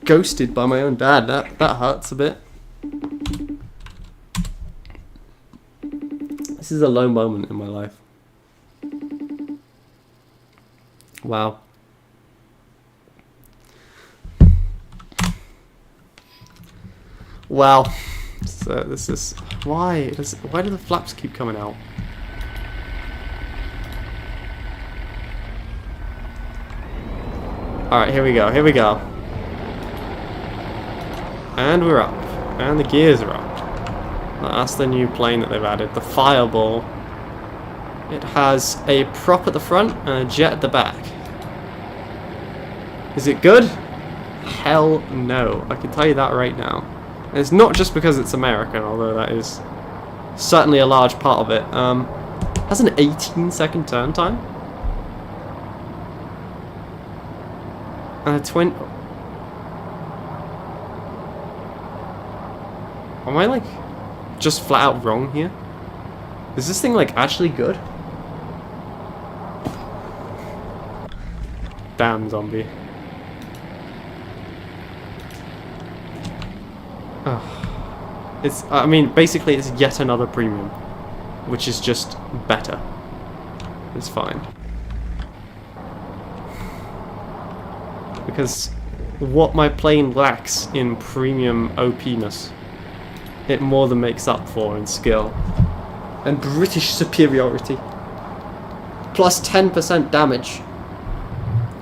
Ghosted by my own dad. That hurts a bit. This is a low moment in my life. Wow. Wow. So this is why do the flaps keep coming out? All right, here we go. Here we go. And we're up. And the gears are up. That's the new plane that they've added. The Fireball. It has a prop at the front and a jet at the back. Is it good? Hell no. I can tell you that right now. And it's not just because it's American, although that is certainly a large part of it. Has an 18-second turn time. And a 20. Am I like just flat out wrong here? Is this thing like actually good? Damn zombie. Oh. It's, I mean, basically it's yet another premium, which is just better. It's fine. Because what my plane lacks in premium OP-ness, it more than makes up for in skill. And British superiority. Plus 10% damage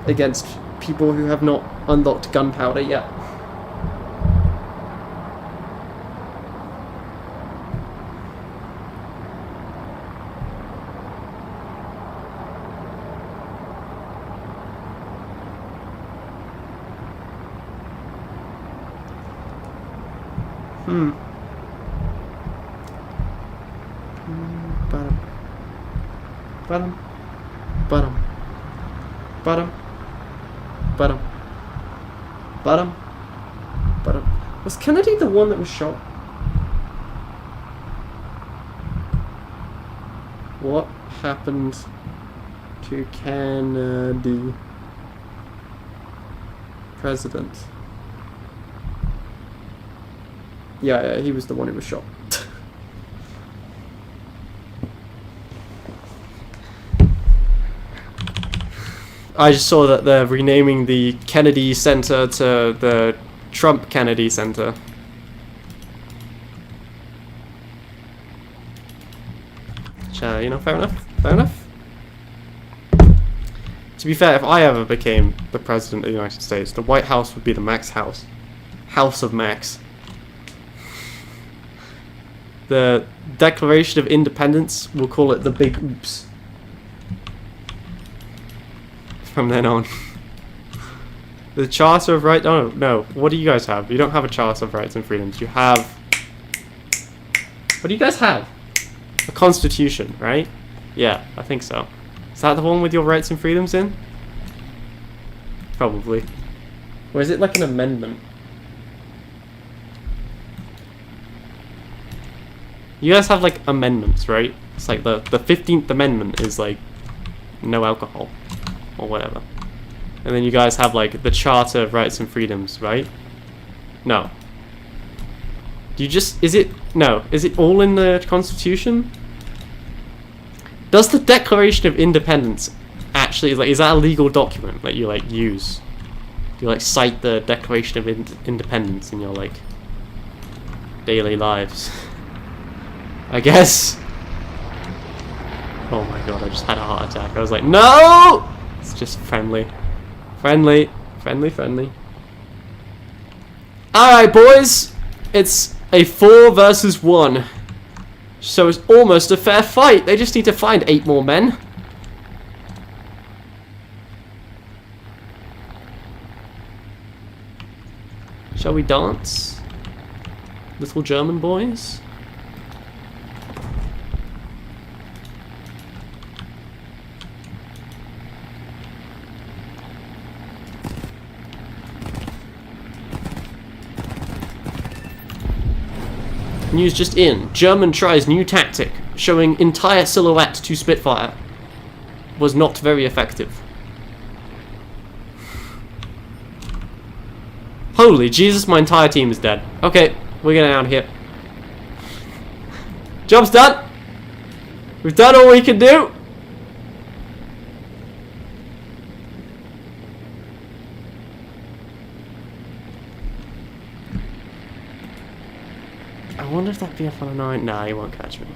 against people who have not unlocked gunpowder yet. Bottom. Bottom. Bottom. Bottom. Bottom. Bottom. Was Kennedy the one that was shot? What happened to Kennedy? President. Yeah, he was the one who was shot. I just saw that they're renaming the Kennedy Center to the Trump Kennedy Center. So, you know, fair enough. Fair enough. To be fair, if I ever became the President of the United States, the White House would be the Max House. House of Max. The Declaration of Independence, we'll call it the Big Oops. From then on. The Charter of Rights... Oh, no. What do you guys have? You don't have a Charter of Rights and Freedoms. You have... What do you guys have? A Constitution, right? Yeah, I think so. Is that the one with your rights and freedoms in? Probably. Or is it like an amendment? You guys have like amendments, right? It's like the 15th Amendment is like no alcohol. Or whatever. And then you guys have like the Charter of Rights and Freedoms, right? No. Do you just... Is it... No. Is it all in the Constitution? Does the Declaration of Independence actually... Like, is that a legal document that you like use? Do you like cite the Declaration of Independence in your like daily lives? I guess. Oh my god, I just had a heart attack. I was like, no! It's just friendly. Friendly. Friendly, friendly. Alright, boys. It's a 4 versus 1. So it's almost a fair fight. They just need to find 8 more men. Shall we dance? Little German boys? News just in. German tries new tactic, showing entire silhouette to Spitfire. Was not very effective. Holy Jesus, my entire team is dead. Okay, we're getting out of here. Job's done. We've done all we can do. I wonder if that BF-109... Nah, he won't catch me.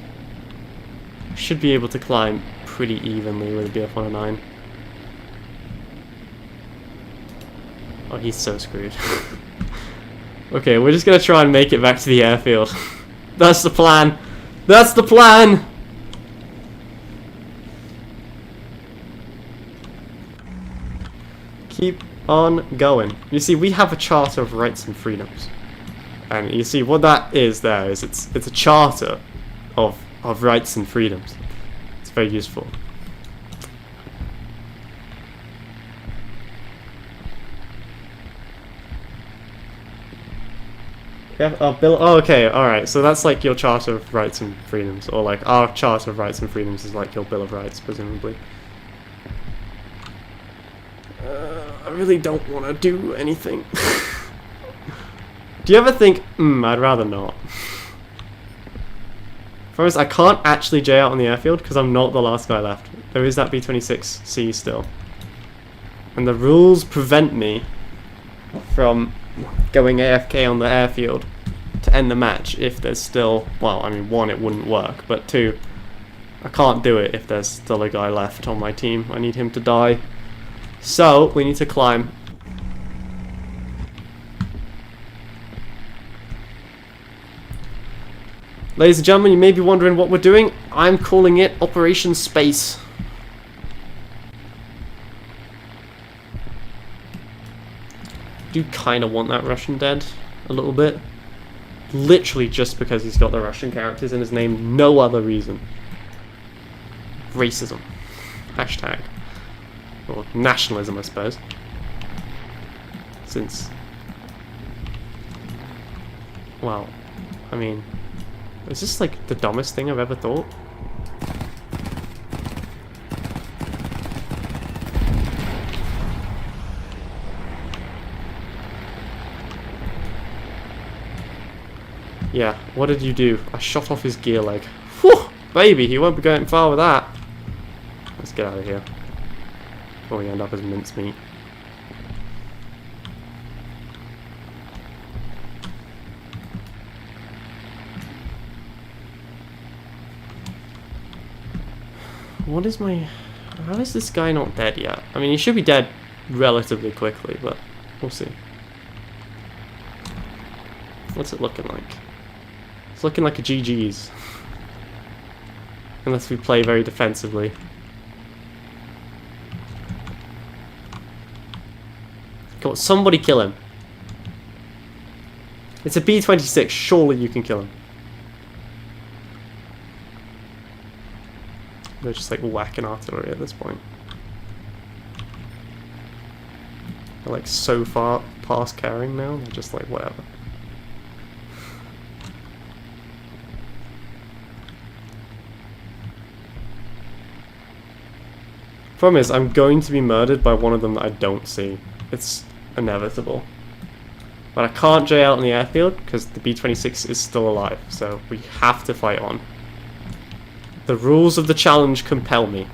Should be able to climb pretty evenly with a BF-109. Oh, he's so screwed. Okay, we're just gonna try and make it back to the airfield. That's the plan. That's the plan! Keep on going. You see, we have a Charter of Rights and Freedoms. And you see what that is there is it's a charter of rights and freedoms. It's very useful. Yeah, oh, okay, alright, so that's like your Charter of Rights and Freedoms, or like our Charter of Rights and Freedoms is like your Bill of Rights, presumably. I really don't want to do anything. Do you ever think, I'd rather not? First, I can't actually J out on the airfield because I'm not the last guy left. There is that B-26C still. And the rules prevent me from going AFK on the airfield to end the match if there's still, well, I mean, one, it wouldn't work, but two, I can't do it if there's still a guy left on my team. I need him to die. So, we need to climb. Ladies and gentlemen, you may be wondering what we're doing. I'm calling it Operation Space. I do kind of want that Russian dead, a little bit. Literally just because he's got the Russian characters in his name, no other reason. Racism. Hashtag. Or nationalism, I suppose. Since... well, I mean... is this like the dumbest thing I've ever thought? Yeah, what did you do? I shot off his gear leg. Whew! Baby, he won't be going far with that. Let's get out of here. Before we end up as mincemeat. What is my... how is this guy not dead yet? I mean, he should be dead relatively quickly, but we'll see. What's it looking like? It's looking like a GG's. Unless we play very defensively. Come on, somebody kill him. It's a B-26, surely you can kill him. They're just like whacking artillery at this point. They're like so far past caring now, they're just like whatever. Problem is, I'm going to be murdered by one of them that I don't see. It's inevitable. But I can't J out on the airfield because the B-26 is still alive, so we have to fight on. The rules of the challenge compel me.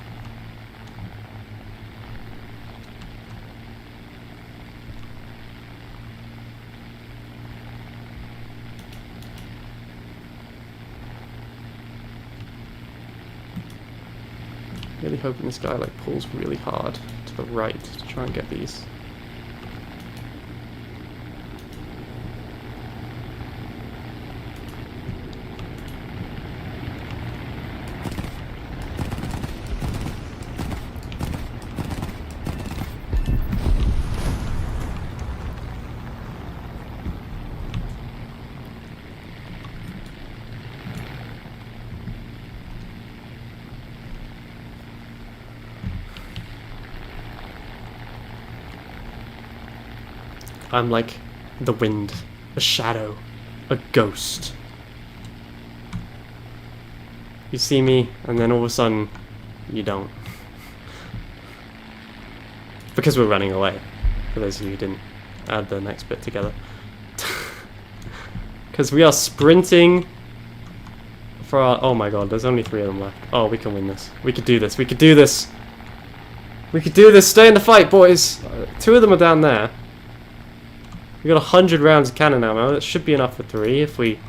Really hoping this guy like pulls really hard to the right to try and get these. I'm like the wind, a shadow, a ghost. You see me, and then all of a sudden, you don't. Because we're running away, for those of you who didn't add the next bit together. Because we are sprinting for our... oh my god, there's only 3 of them left. Oh, we can win this. We could do this. We could do this. We could do this. Stay in the fight, boys. 2 of them are down there. We got 100 rounds of cannon ammo. That should be enough for 3 if we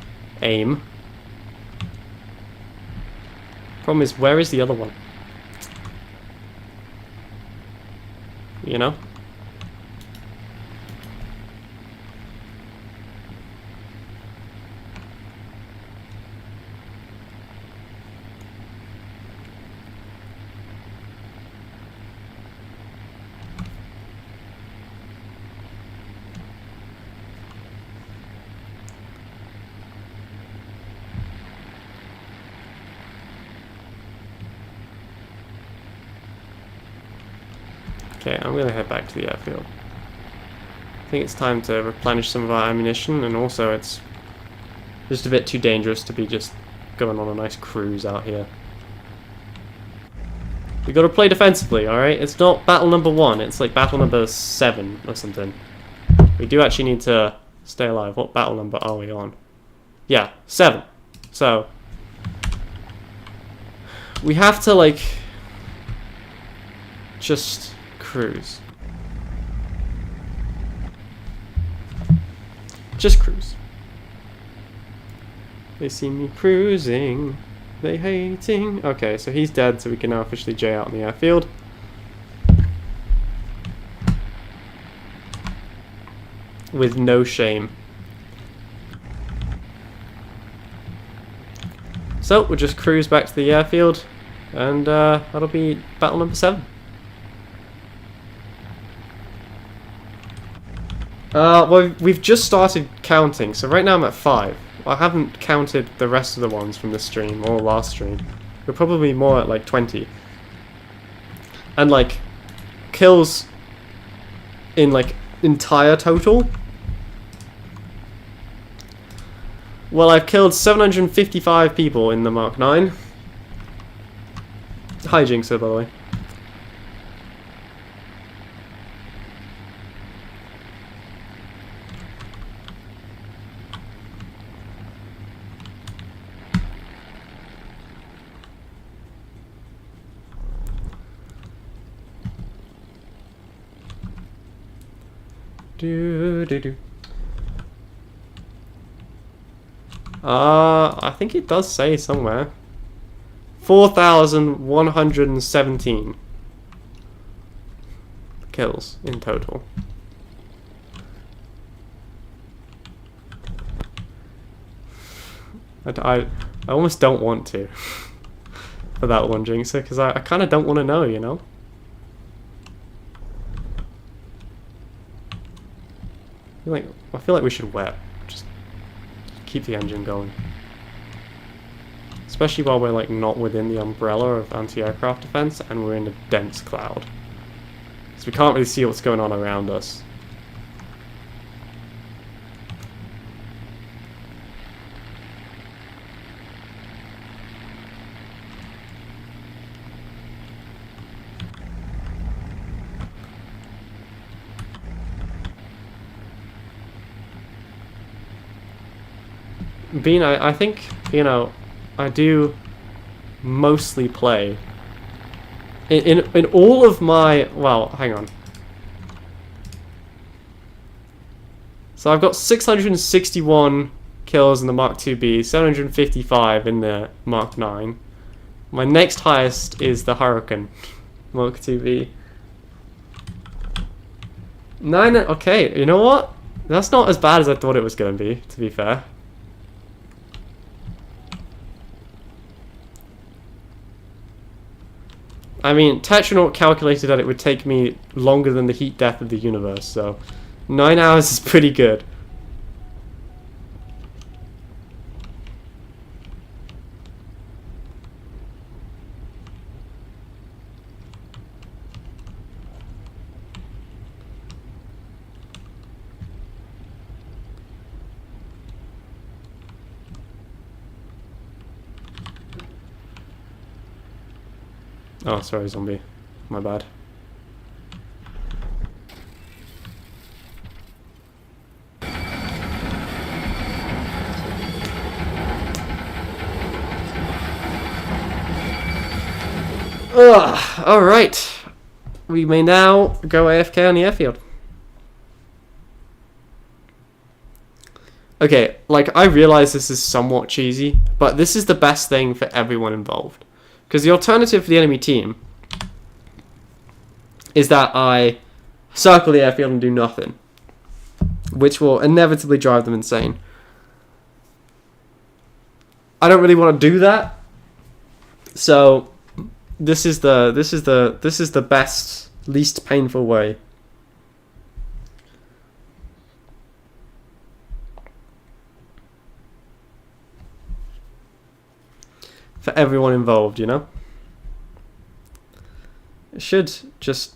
aim. Problem is, where is the other one? You know? Okay, I'm gonna head back to the airfield. I think it's time to replenish some of our ammunition, and also it's just a bit too dangerous to be just going on a nice cruise out here. We gotta play defensively, alright? It's not battle number 1, it's like battle number 7 or something. We do actually need to stay alive. What battle number are we on? Yeah, 7. So we have to, like, just cruise. Just cruise. They see me cruising. They hating. Okay, so he's dead, so we can now officially J out on the airfield. With no shame. So we'll just cruise back to the airfield, and that'll be battle number 7. Well, we've just started counting, so right now I'm at 5. I haven't counted the rest of the ones from this stream or last stream. We're probably more at like 20. And like kills in like entire total. Well, I've killed 755 people in the Mark 9. Hi, Jinxer, by the way. Do. I think it does say somewhere. 4,117 kills in total. I almost don't want to for that one, Jinxer, because I kind of don't want to know, you know? I feel like we should wet. Just keep the engine going. Especially while we're like not within the umbrella of anti-aircraft defense and we're in a dense cloud. So we can't really see what's going on around us. Bean, I think, you know, I do mostly play in all of my, well, hang on. So I've got 661 kills in the Mark 2B, 755 in the Mark 9. My next highest is the Hurricane Mark 2B. 9, okay, you know what? That's not as bad as I thought it was going to be fair. I mean, Tetronaut calculated that it would take me longer than the heat death of the universe, so 9 hours is pretty good. Oh, sorry, zombie. My bad. Ugh, alright. We may now go AFK on the airfield. Okay, like, I realize this is somewhat cheesy, but this is the best thing for everyone involved. Because the alternative for the enemy team is that I circle the airfield and do nothing, which will inevitably drive them insane. I don't really want to do that, so this is the best, least painful way. For everyone involved, you know? It should just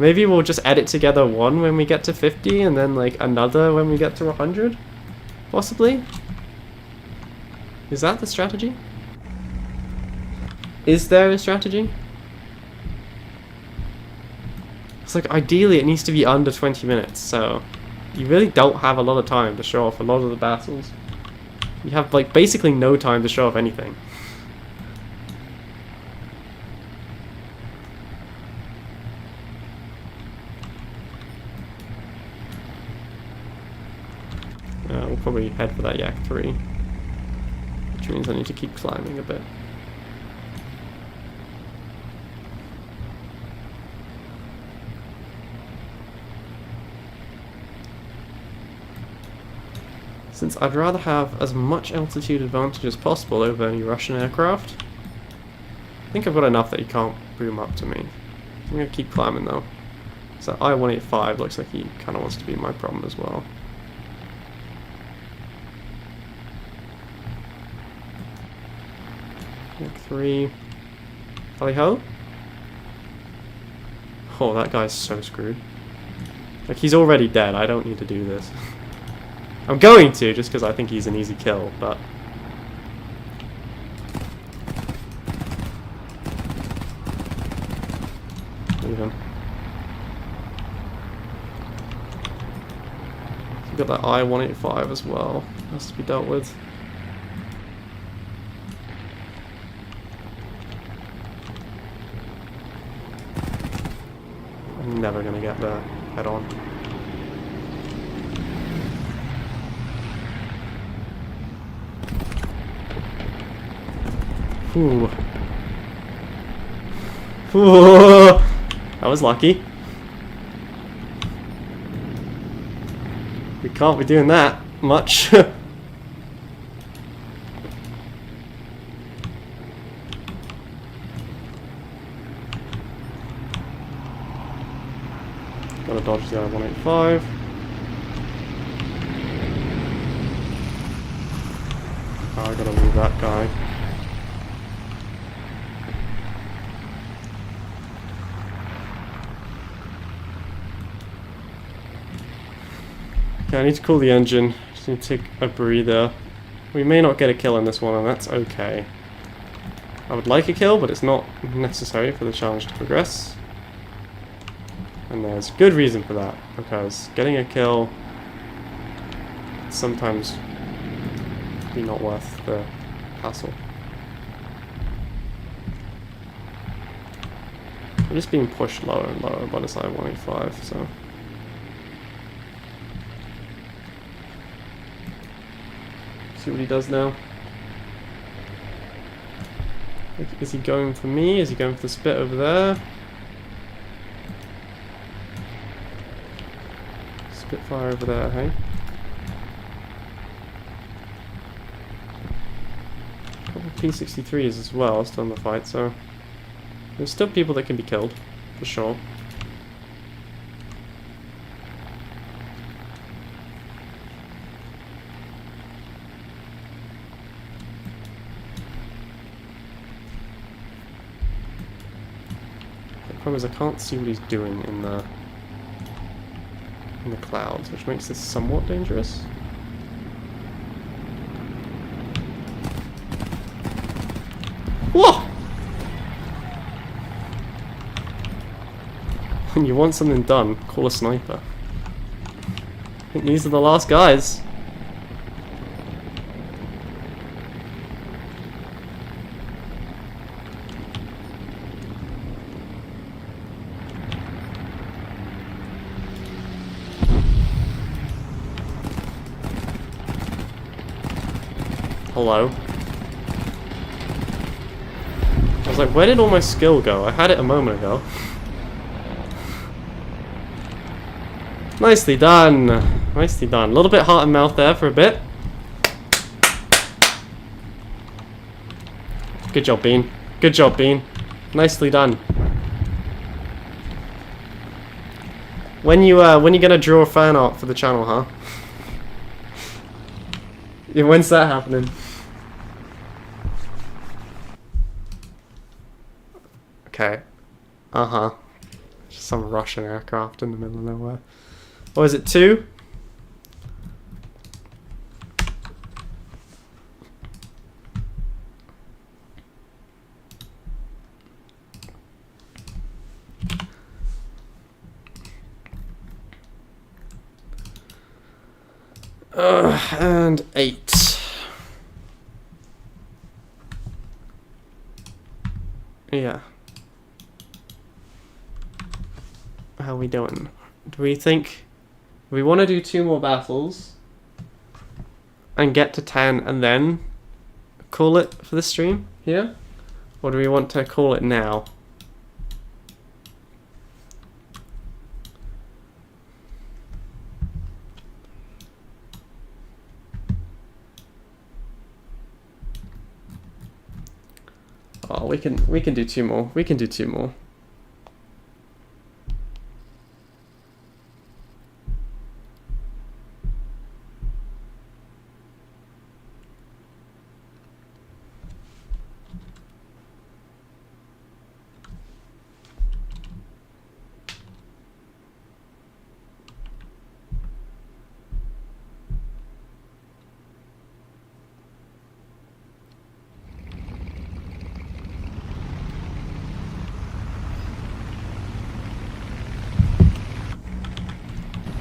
Maybe we'll just edit together one when we get to 50 and then like another when we get to 100? Possibly? Is that the strategy? Is there a strategy? It's like ideally it needs to be under 20 minutes, so you really don't have a lot of time to show off a lot of the battles. You have like basically no time to show off anything. We'll probably head for that Yak 3, which means I need to keep climbing a bit. Since I'd rather have as much altitude advantage as possible over any Russian aircraft, I think I've got enough that he can't boom up to me. I'm going to keep climbing though. So I-185 looks like he kind of wants to be my problem as well. Yak 3. Tally ho? Oh, that guy's so screwed. Like, he's already dead. I don't need to do this. I'm going to, just because I think he's an easy kill, but... Leave him. We've got that I-185 as well. Has to be dealt with. I'm never gonna get there head on. Ooh. Ooh. That was lucky. We can't be doing that much. Got to dodge the I-185. Oh, I gotta leave that guy. Okay, I need to cool the engine. Just need to take a breather. We may not get a kill in this one, and that's okay. I would like a kill, but it's not necessary for the challenge to progress. And there's good reason for that, because getting a kill sometimes be not worth the hassle. I'm just being pushed lower and lower by this I-185, so... See what he does now. Is he going for me? Is he going for the spit over there? Spitfire over there, hey? A couple of P-63s as well still in the fight, so there's still people that can be killed, for sure. The problem is I can't see what he's doing in the clouds, which makes this somewhat dangerous. Whoa! When you want something done, call a sniper. I think these are the last guys. Hello? I was like, where did all my skill go? I had it a moment ago. Nicely done. Nicely done. A little bit heart and mouth there for a bit. Good job, Bean. Good job, Bean. Nicely done. When you gonna draw fan art for the channel, huh? Yeah, when's that happening? Okay. Uh-huh. Just some Russian aircraft in the middle of nowhere. Or is it 2? And 8. Yeah. How are we doing? Do we think we want to do 2 more battles and get to 10 and then call it for the stream here? Or do we want to call it now? Oh, we can do 2 more. We can do 2 more.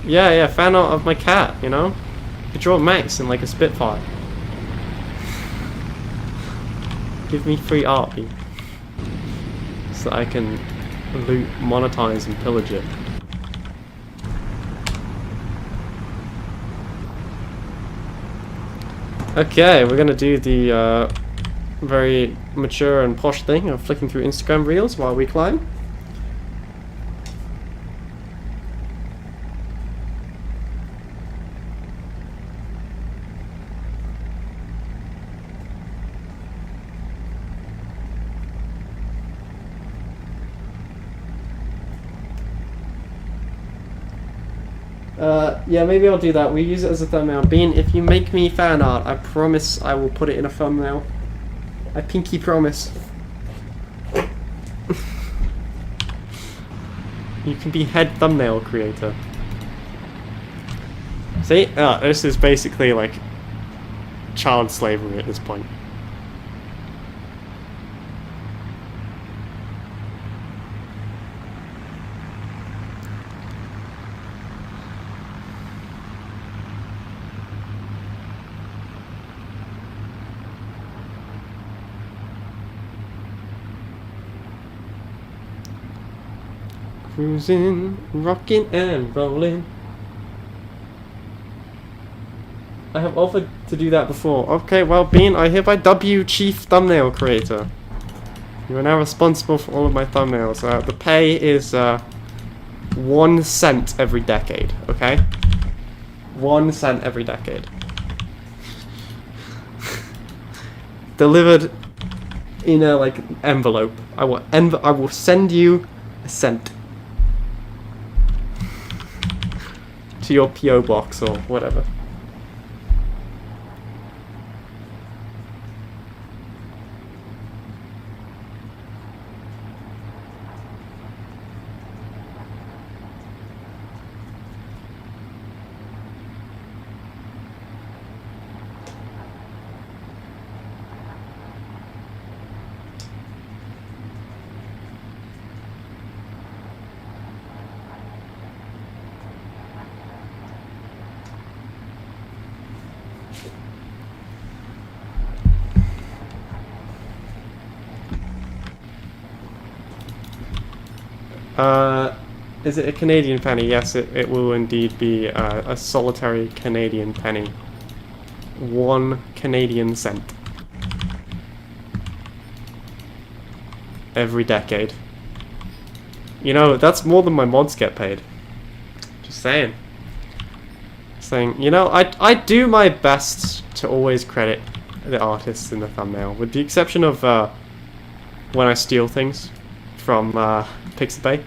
Yeah, fan art of my cat, you know? You could draw Max in like a Spitfire. Give me free art, Pete. So that I can loot, monetize, and pillage it. Okay, we're gonna do the very mature and posh thing of flicking through Instagram reels while we climb. Yeah, maybe I'll do that. We use it as a thumbnail. Bean, if you make me fan art, I promise I will put it in a thumbnail. I pinky promise. You can be head thumbnail creator. See? This is basically like child slavery at this point. Cruising, rocking and rolling. I have offered to do that before. Okay, well, Bean, I hereby dub you Chief Thumbnail Creator. You are now responsible for all of my thumbnails. The pay is 1 cent every decade, okay? 1 cent every decade. Delivered in a like envelope. I will send you a cent to your PO box or whatever. Is it a Canadian penny? Yes, it will indeed be a solitary Canadian penny. 1 Canadian cent. Every decade. You know, that's more than my mods get paid. Just saying. Saying, you know, I do my best to always credit the artists in the thumbnail, with the exception of when I steal things from Pixabay.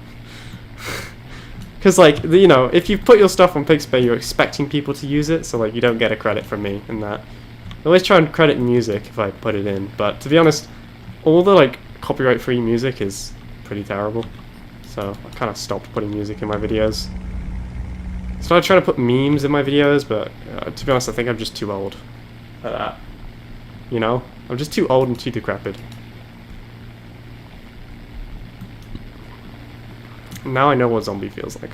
Because, like, you know, if you put your stuff on Pixabay, you're expecting people to use it, so, like, you don't get a credit from me in that. I always try and credit music if I put it in, but to be honest, all the, like, copyright-free music is pretty terrible. so I kind of stopped putting music in my videos. So I try to put memes in my videos, but to be honest, I think I'm just too old for that. You know? I'm just too old and too decrepit. Now I know what zombie feels like.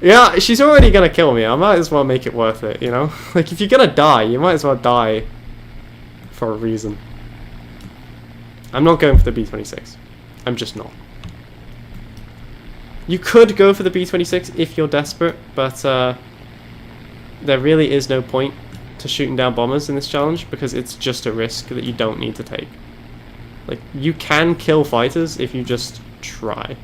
Yeah, she's already gonna kill me. I might as well make it worth it, you know? Like, if you're gonna die, you might as well die for a reason. I'm not going for the B-26. I'm just not. You could go for the B-26 if you're desperate, but there really is no point to shooting down bombers in this challenge because it's just a risk that you don't need to take. Like, you can kill fighters if you just try.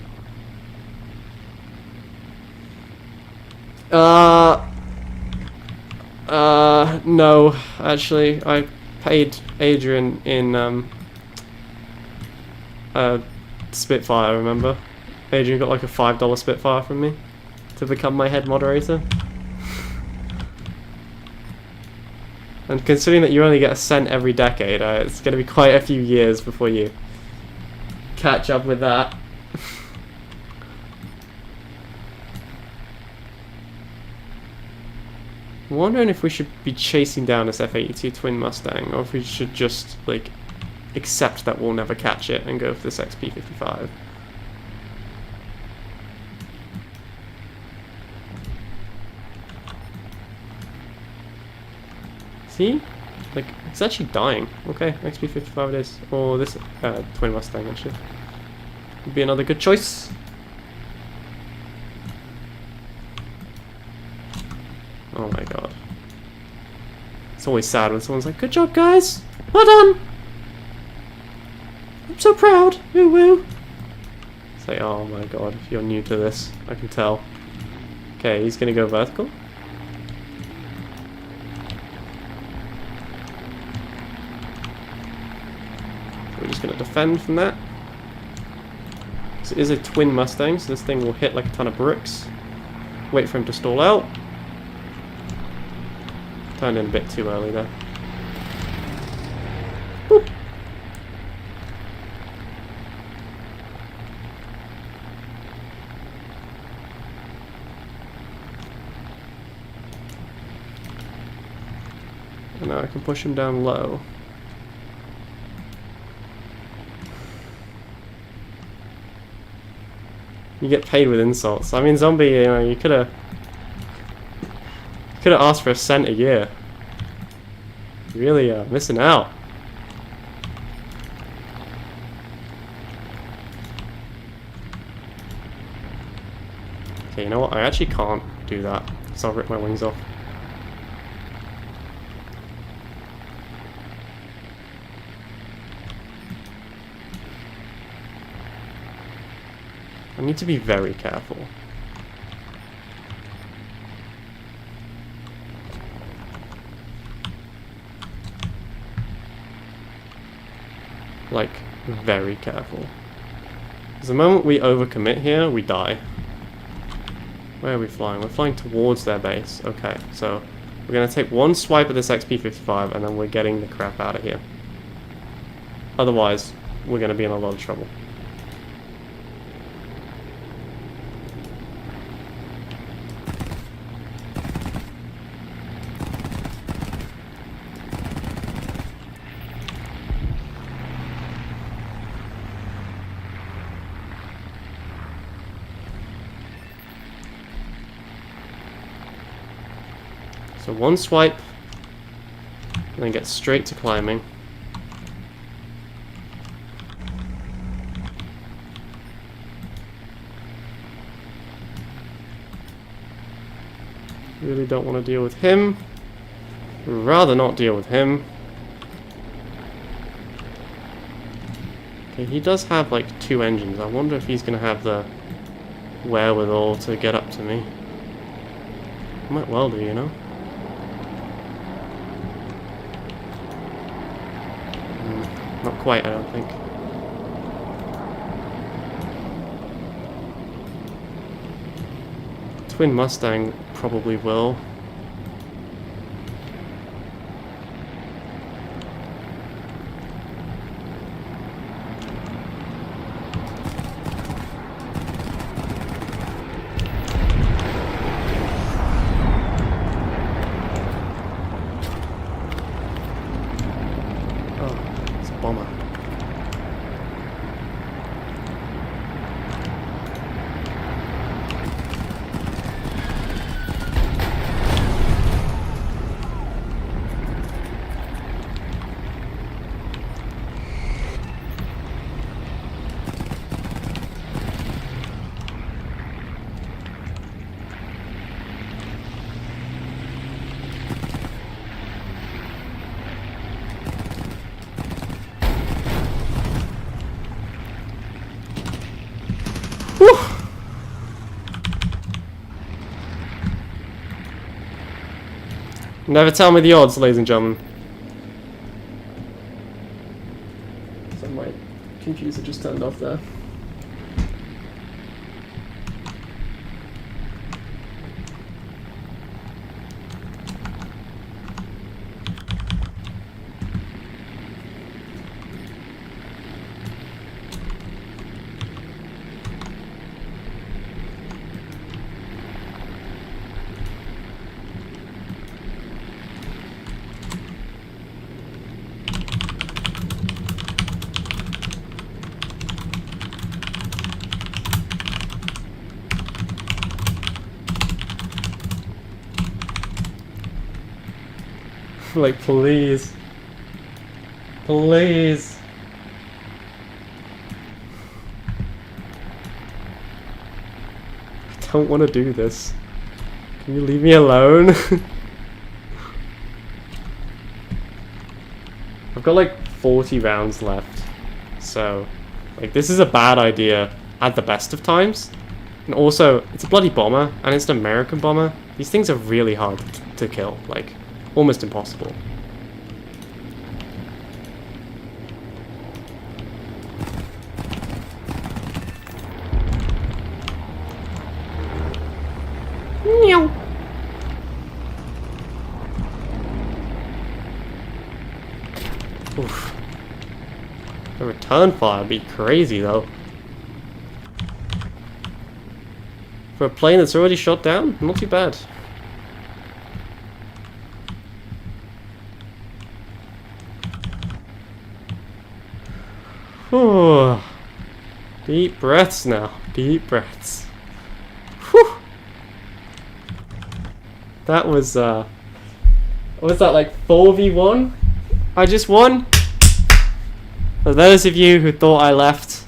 No, actually, I paid Adrian in, Spitfire, remember? Adrian got like a $5 Spitfire from me to become my head moderator. And considering that you only get a cent every decade, it's going to be quite a few years before you catch up with that. I'm wondering if we should be chasing down this F-82 twin Mustang, or if we should just, like, accept that we'll never catch it and go for this XP-55. See? Like, it's actually dying. Okay, XP-55 it is. Or this twin Mustang, actually. Would be another good choice. Oh my god. It's always sad when someone's like, good job, guys! Well done! I'm so proud! Woo woo! It's like, oh my god, if you're new to this, I can tell. Okay, he's gonna go vertical. We're just gonna defend from that. So it is a twin Mustang, so this thing will hit like a ton of bricks. Wait for him to stall out. Turned in a bit too early there. Boop. And now I can push him down low. You get paid with insults. I mean, zombie, you know, you could have asked for a cent a year. Really missing out. Okay, you know what? I actually can't do that, so I'll rip my wings off. I need to be very careful. Like, very careful. Because the moment we overcommit here, we die. Where are we flying? We're flying towards their base. Okay, so we're going to take one swipe at this XP-55 and then we're getting the crap out of here. Otherwise, we're going to be in a lot of trouble. So one swipe, and then get straight to climbing. Really don't want to deal with him. Rather not deal with him. Okay, he does have like 2 engines. I wonder if he's going to have the wherewithal to get up to me. Might well do, you know? Not quite, I don't think. Twin Mustang probably will. bomber. Whew. Never tell me the odds, ladies and gentlemen. So my computer just turned off there. Like, please. Please. I don't want to do this. Can you leave me alone? I've got like 40 rounds left. So, like, this is a bad idea at the best of times. And also, it's a bloody bomber, and it's an American bomber. These things are really hard to kill. Like, almost impossible. Meow. Oof. The return fire would be crazy though. For a plane that's already shot down, not too bad. Oh, deep breaths now. Deep breaths. Whew. That was what was that, like 4v1? I just won. For those of you who thought I left,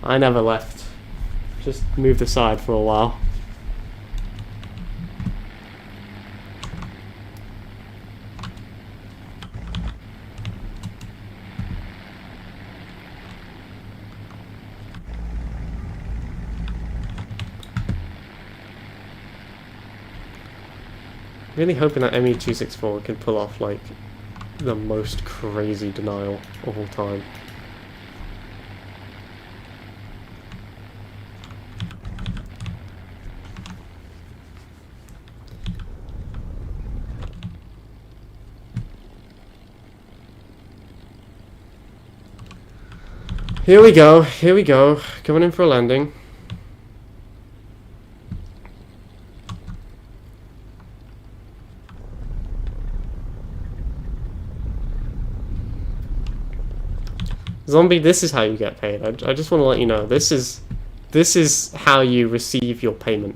I never left. Just moved aside for a while. Really hoping that ME264 can pull off like the most crazy denial of all time. Here we go, coming in for a landing. Zombie, this is how you get paid. I just want to let you know, this is how you receive your payment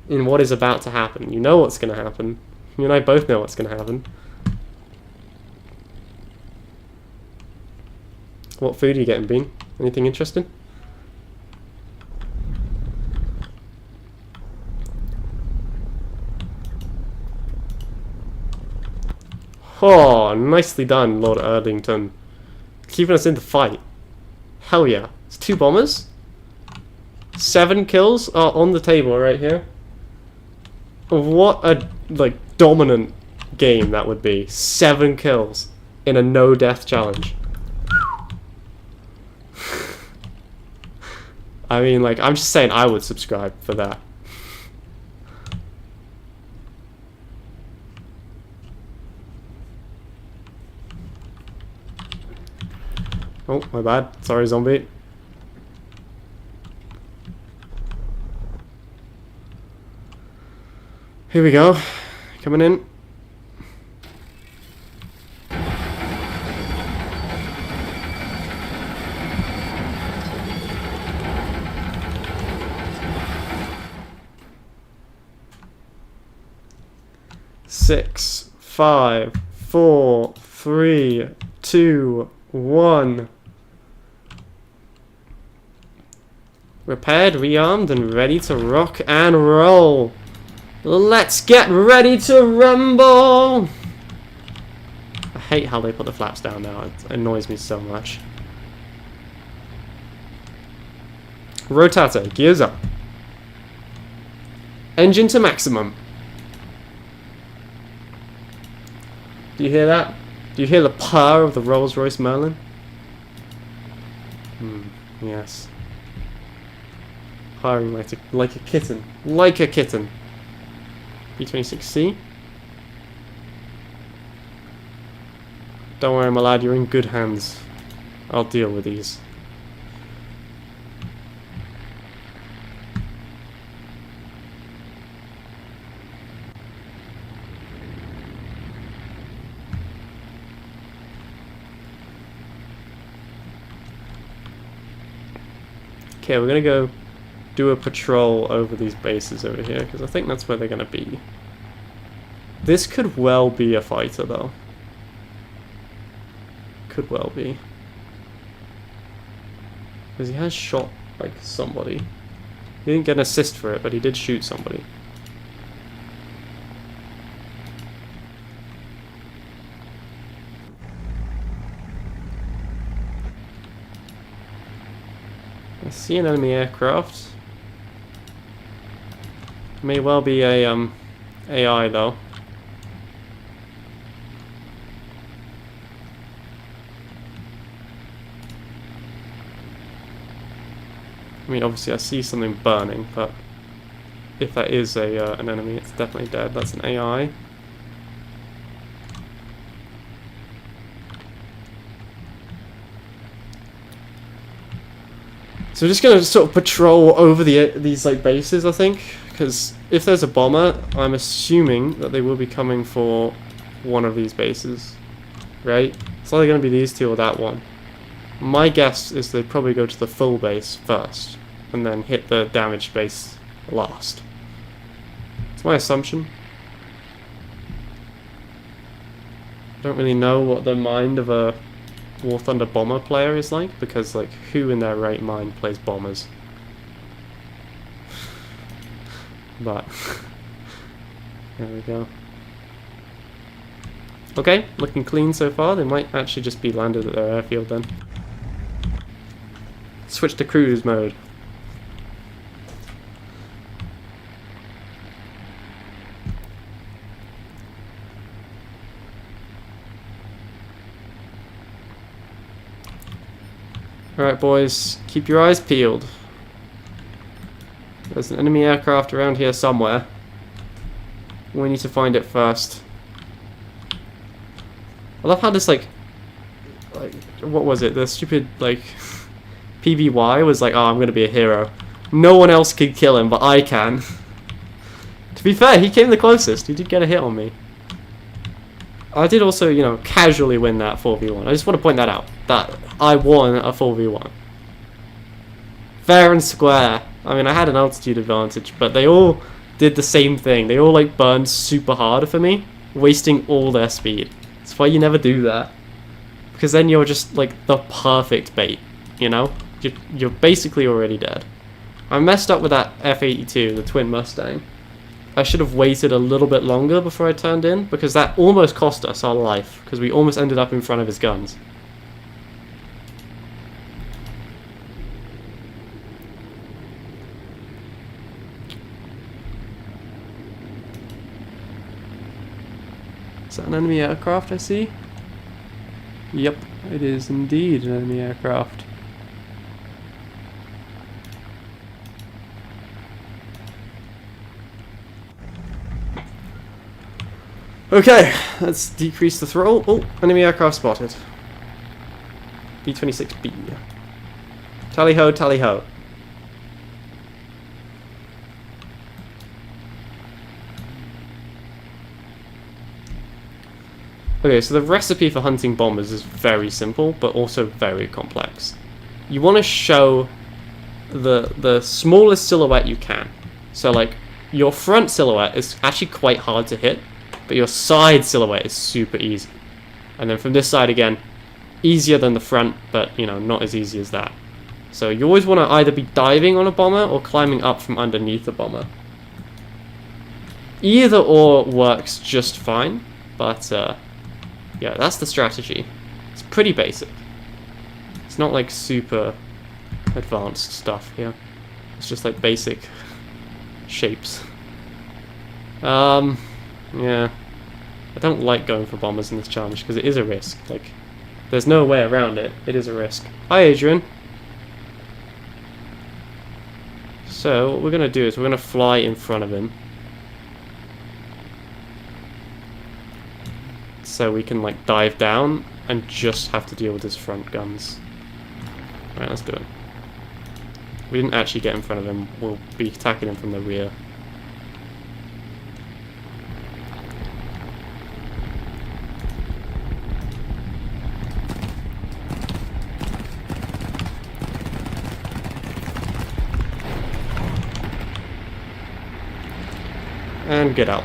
in what is about to happen. You know what's going to happen. You and I both know what's going to happen. What food are you getting, Bean? Anything interesting? Oh, nicely done, Lord Erdington. Keeping us in the fight. Hell yeah. It's 2 bombers. 7 kills are on the table right here. What a, like, dominant game that would be. 7 kills in a no-death challenge. I mean, like, I'm just saying I would subscribe for that. Oh, my bad. Sorry, zombie. Here we go. Coming in. 6, 5, 4, 3, 2, 1. Repaired, rearmed, and ready to rock and roll. Let's get ready to rumble! I hate how they put the flaps down now. It annoys me so much. Rotator, gears up. Engine to maximum. Do you hear that? Do you hear the purr of the Rolls-Royce Merlin? Yes. Purring like a kitten. Like a kitten. B26C. Don't worry, my lad, you're in good hands. I'll deal with these. Okay, we're gonna go do a patrol over these bases over here, because I think that's where they're gonna be. This could well be a fighter, though. Could well be. Because he has shot, like, somebody. He didn't get an assist for it, but he did shoot somebody. I see an enemy aircraft. May well be a AI though. I mean, obviously I see something burning, but if that is an enemy, it's definitely dead. That's an AI. So we're just gonna sort of patrol over these like bases, I think, because if there's a bomber, I'm assuming that they will be coming for one of these bases, right? It's either gonna be these two or that one. My guess is they'd probably go to the full base first, and then hit the damaged base last. It's my assumption. I don't really know what the mind of a War Thunder bomber player is like, because like who in their right mind plays bombers? But there we go. Okay, looking clean so far. They might actually just be landed at their airfield then. Switch to cruise mode. Alright boys, keep your eyes peeled. There's an enemy aircraft around here somewhere. We need to find it first. I love how this like what was it? The stupid like PBY was like, oh, I'm gonna be a hero. No one else could kill him, but I can. To be fair, he came the closest. He did get a hit on me. I did also, you know, casually win that 4v1. I just want to point that out. That I won a 4v1. Fair and square. I mean, I had an altitude advantage, but they all did the same thing. They all, like, burned super hard for me, wasting all their speed. That's why you never do that. Because then you're just, like, the perfect bait, you know? You're basically already dead. I messed up with that F-82, the twin Mustang. I should have waited a little bit longer before I turned in, because that almost cost us our life, because we almost ended up in front of his guns. Is that an enemy aircraft I see? Yep, it is indeed an enemy aircraft. Okay, let's decrease the throttle. Oh, enemy aircraft spotted. B-26B. Tally ho, tally ho. Okay, so the recipe for hunting bombers is very simple, but also very complex. You want to show the smallest silhouette you can. So, like, your front silhouette is actually quite hard to hit, But your side silhouette is super easy. And then from this side again, easier than the front, but you know, not as easy as that. So you always want to either be diving on a bomber or climbing up from underneath a bomber. Either or works just fine, but yeah, that's the strategy. It's pretty basic. It's not like super advanced stuff here. It's just like basic shapes. Yeah. I don't like going for bombers in this challenge because it is a risk. Like, there's no way around it. It is a risk. Hi, Adrian. So, what we're going to do is we're going to fly in front of him. So we can, like, dive down and just have to deal with his front guns. Alright, let's do it. We didn't actually get in front of him. We'll be attacking him from the rear. And get out.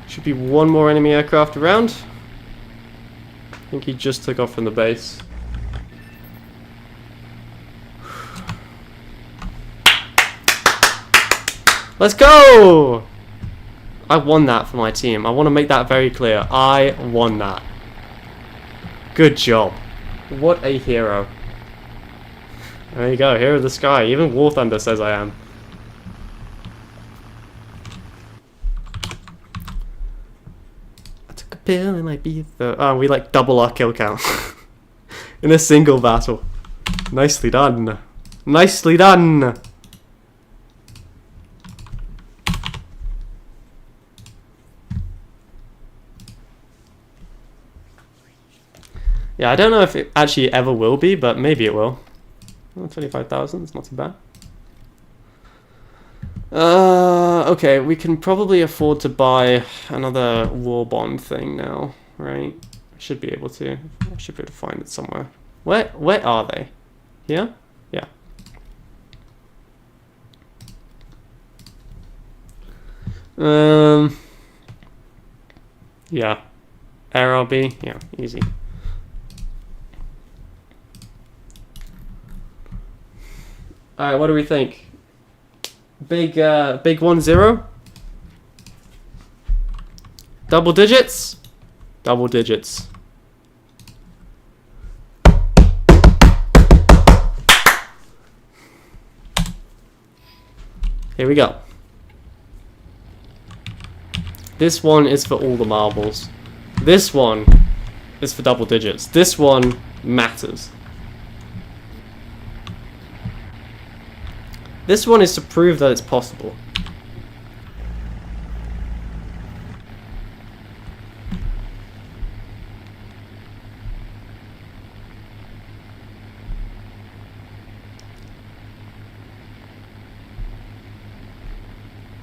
Should be one more enemy aircraft around. I think he just took off from the base. Let's go! I won that for my team. I want to make that very clear. I won that. Good job. What a hero. There you go, hero of the sky. Even War Thunder says I am. I took a pill and I beat the... Oh, we like double our kill count. In a single battle. Nicely done. Nicely done. Yeah, I don't know if it actually ever will be, but maybe it will. Oh, 25,000, it's not too bad. Okay, we can probably afford to buy another war bond thing now, right? I should be able to. I should be able to find it somewhere. Where are they? Here? Yeah. Yeah. RRB? Yeah, easy. Alright, what do we think? Big 1-0? Double digits? Double digits. Here we go. This one is for all the marbles. This one is for double digits. This one matters. This one is to prove that it's possible.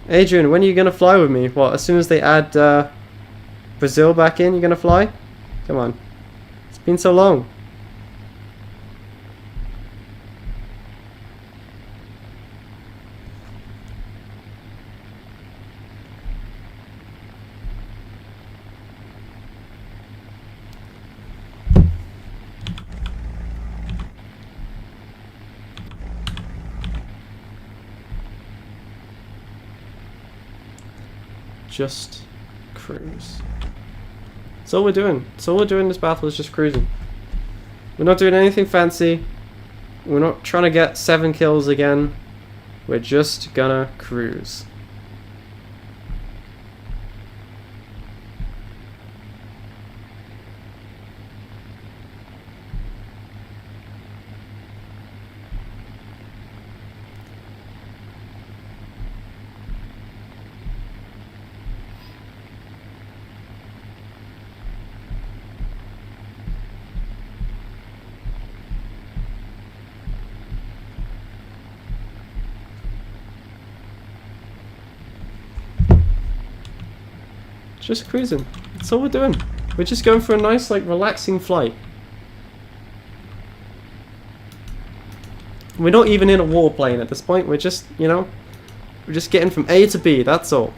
Adrian, when are you going to fly with me? What, as soon as they add Brazil back in, you're going to fly? Come on. It's been so long. Just cruise. That's all we're doing. That's all we're doing in this battle is just cruising. We're not doing anything fancy. We're not trying to get 7 kills again. We're just gonna cruise. Just cruising. That's all we're doing. We're just going for a nice, like, relaxing flight. We're not even in a warplane at this point. We're just, you know, we're just getting from A to B. That's all.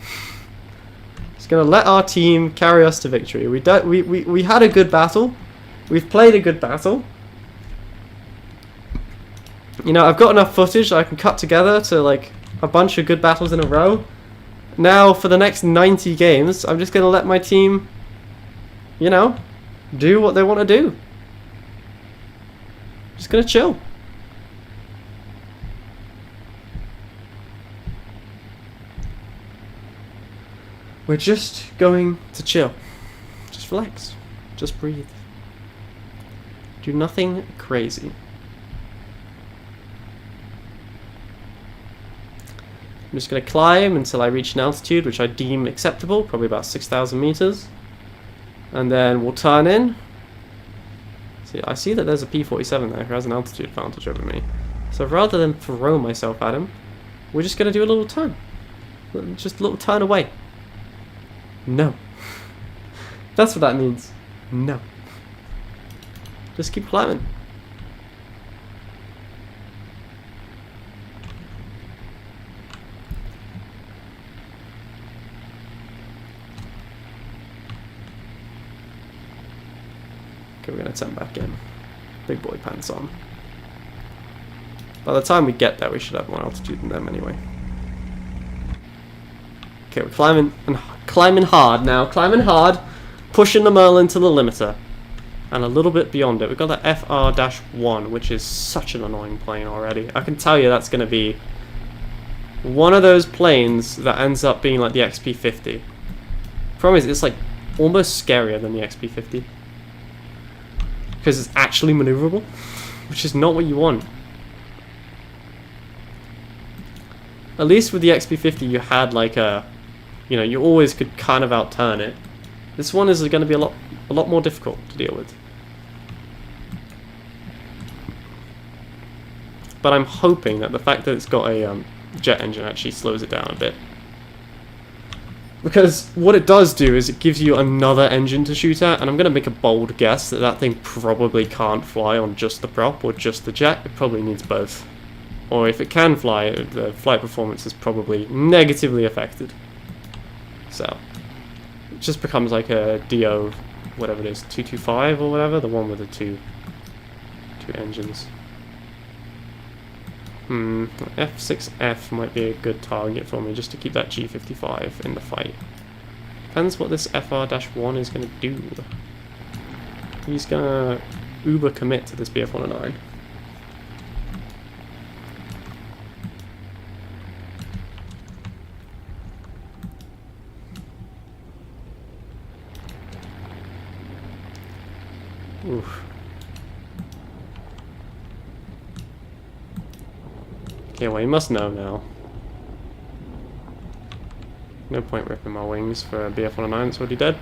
Just gonna let our team carry us to victory. We had a good battle. We've played a good battle. You know, I've got enough footage that I can cut together to, like, a bunch of good battles in a row. Now, for the next 90 games, I'm just gonna let my team, you know, do what they want to do. Just gonna chill. We're just going to chill. Just relax. Just breathe. Do nothing crazy. I'm just going to climb until I reach an altitude which I deem acceptable, probably about 6,000 meters. And then we'll turn in. See, I see that there's a P-47 there who has an altitude advantage over me. So rather than throw myself at him, we're just going to do a little turn. Just a little turn away. No. That's what that means. No. Just keep climbing. Okay, we're going to turn back in. Big boy pants on. By the time we get there, we should have more altitude than them anyway. Okay, we're climbing hard now. Climbing hard. Pushing the Merlin to the limiter. And a little bit beyond it. We've got the FR-1, which is such an annoying plane already. I can tell you that's going to be one of those planes that ends up being like the XP-50. Problem is, it's like almost scarier than the XP-50. Because it's actually maneuverable. Which is not what you want. At least with the XP-50 you had like a... You know, you always could kind of outturn it. This one is going to be a lot more difficult to deal with. But I'm hoping that the fact that it's got a jet engine actually slows it down a bit. Because what it does do is it gives you another engine to shoot at, and I'm going to make a bold guess that that thing probably can't fly on just the prop or just the jet. It probably needs both. Or if it can fly, the flight performance is probably negatively affected. So, it just becomes like a DO, whatever it is, 225 or whatever, the one with the two engines. F6F might be a good target for me, just to keep that G55 in the fight. Depends what this FR-1 is going to do. He's going to uber commit to this BF-109. Oof. Okay, well, you must know now. No point ripping my wings for a BF-109, it's already dead.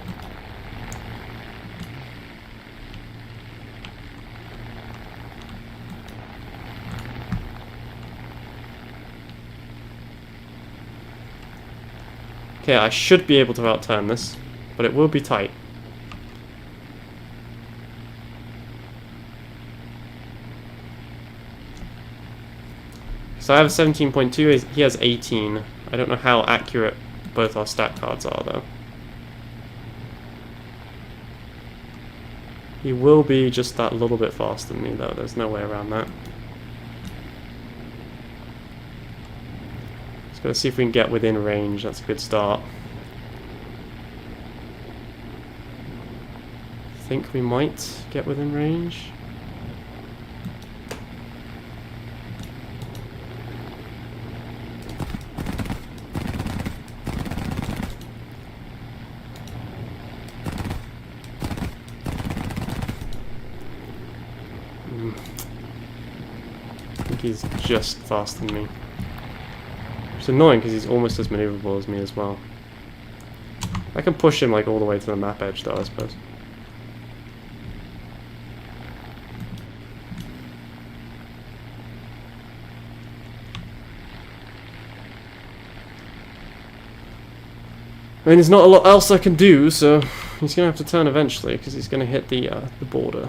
Okay, I should be able to outturn this, but it will be tight. So I have 17.2, he has 18. I don't know how accurate both our stat cards are though. He will be just that little bit faster than me though, there's no way around that. Just gotta see if we can get within range, that's a good start. I think we might get within range. He's just faster than me. It's annoying because he's almost as maneuverable as me as well. I can push him like all the way to the map edge though, I suppose. I mean, there's not a lot else I can do, so He's gonna have to turn eventually because he's gonna hit the border.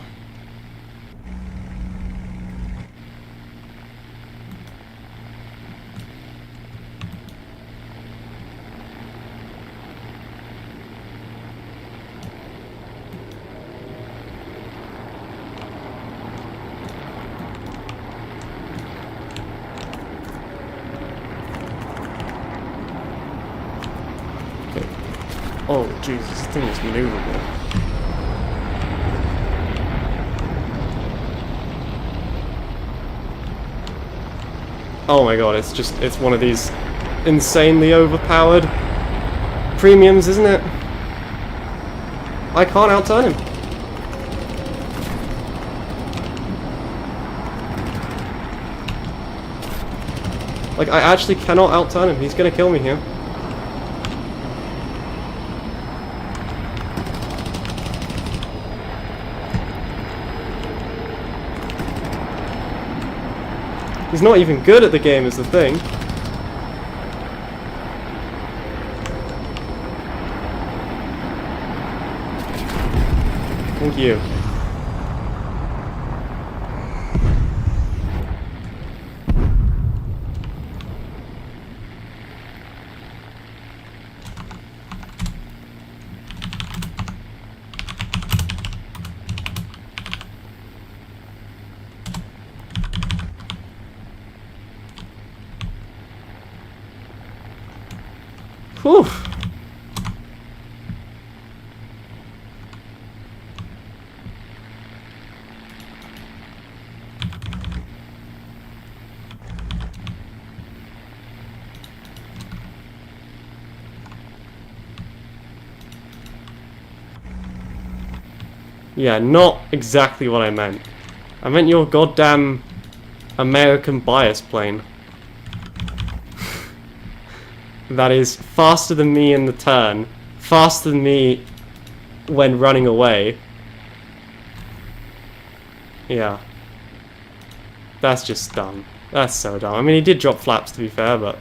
Oh, Jesus, this thing is maneuverable. Oh my god, it's one of these insanely overpowered premiums, isn't it? I can't outturn him. Like, I actually cannot outturn him. He's gonna kill me here. He's not even good at the game is the thing. Thank you. Whew. Yeah, not exactly what I meant. I meant your goddamn American bias plane. That is faster than me in the turn, faster than me when running away. Yeah. That's just dumb. That's so dumb. I mean, he did drop flaps to be fair, but...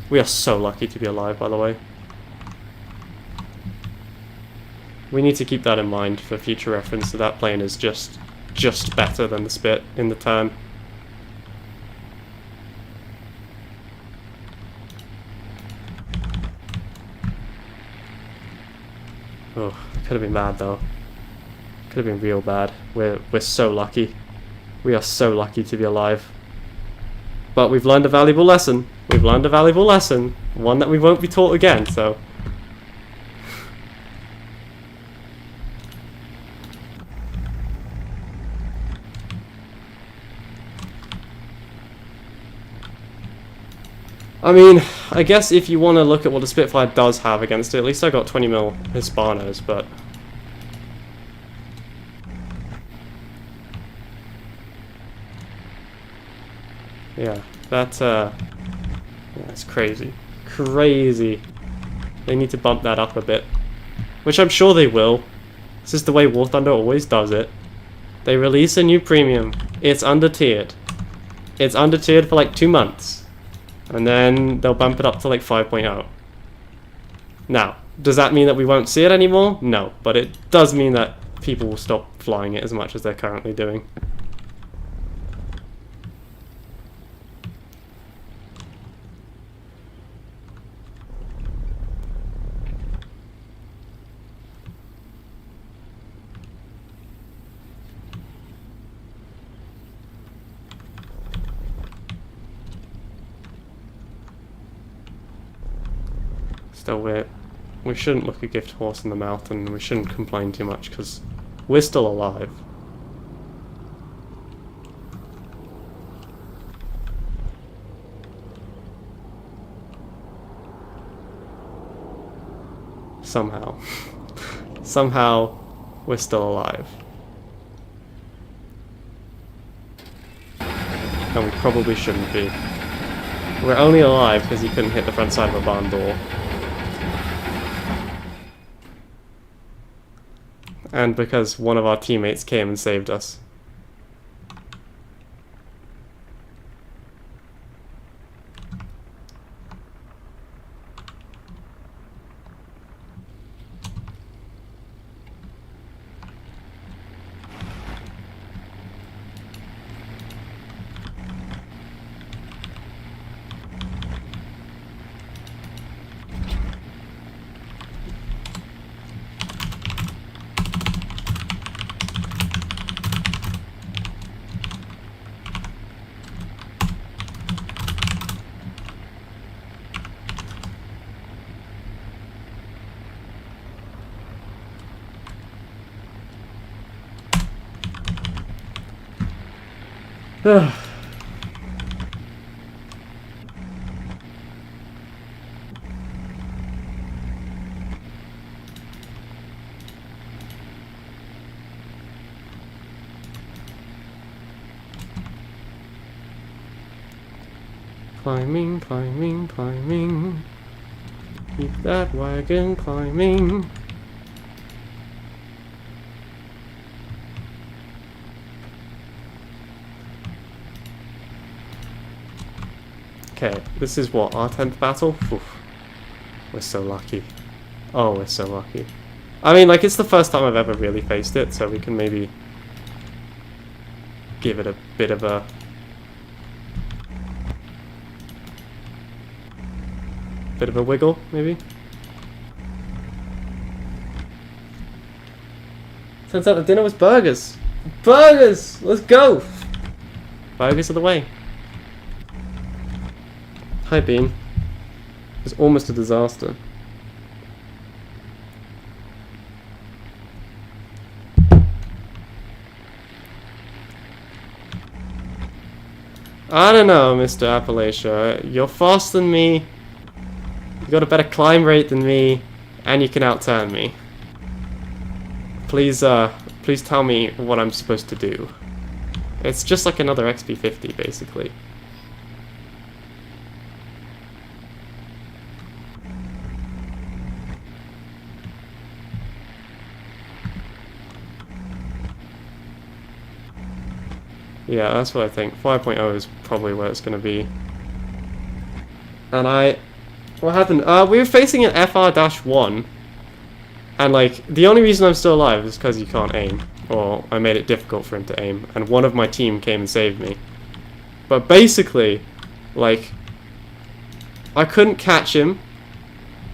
We are so lucky to be alive, by the way. We need to keep that in mind for future reference, so that plane is just better than the Spit in the turn. Oh, could have been bad though. Could have been real bad. We're so lucky. We are so lucky to be alive. But we've learned a valuable lesson. We've learned a valuable lesson. One that we won't be taught again, so... I mean, I guess if you want to look at what the Spitfire does have against it, at least I got 20 mil Hispanos, but... Yeah, that's crazy. Crazy. They need to bump that up a bit. Which I'm sure they will. This is the way War Thunder always does it. They release a new premium. It's under-tiered. It's under-tiered for like 2 months. And then they'll bump it up to like 5.0. Now, does that mean that we won't see it anymore? No, but it does mean that people will stop flying it as much as they're currently doing. Still, we shouldn't look a gift horse in the mouth, and we shouldn't complain too much, because we're still alive. Somehow. Somehow, we're still alive. And we probably shouldn't be. We're only alive because he couldn't hit the front side of a barn door. And because one of our teammates came and saved us. Climbing, climbing, climbing. Keep that wagon climbing. Okay, this is what, our 10th battle? Oof. We're so lucky. Oh, we're so lucky. I mean, like, it's the first time I've ever really faced it, so we can maybe give it a bit of a... bit of a wiggle, maybe? Turns out the dinner was burgers! Burgers! Let's go! Burgers are the way. Hi, Bean. It was almost a disaster. I don't know, Mr. Appalachia. You're faster than me. You got a better climb rate than me, and you can outturn me. Please, please tell me what I'm supposed to do. It's just like another XP50, basically. Yeah, that's what I think. 5.0 is probably where it's going to be. And what happened? We were facing an FR-1, and like, the only reason I'm still alive is because you can't aim. Or I made it difficult for him to aim, and one of my team came and saved me. But basically, like, I couldn't catch him,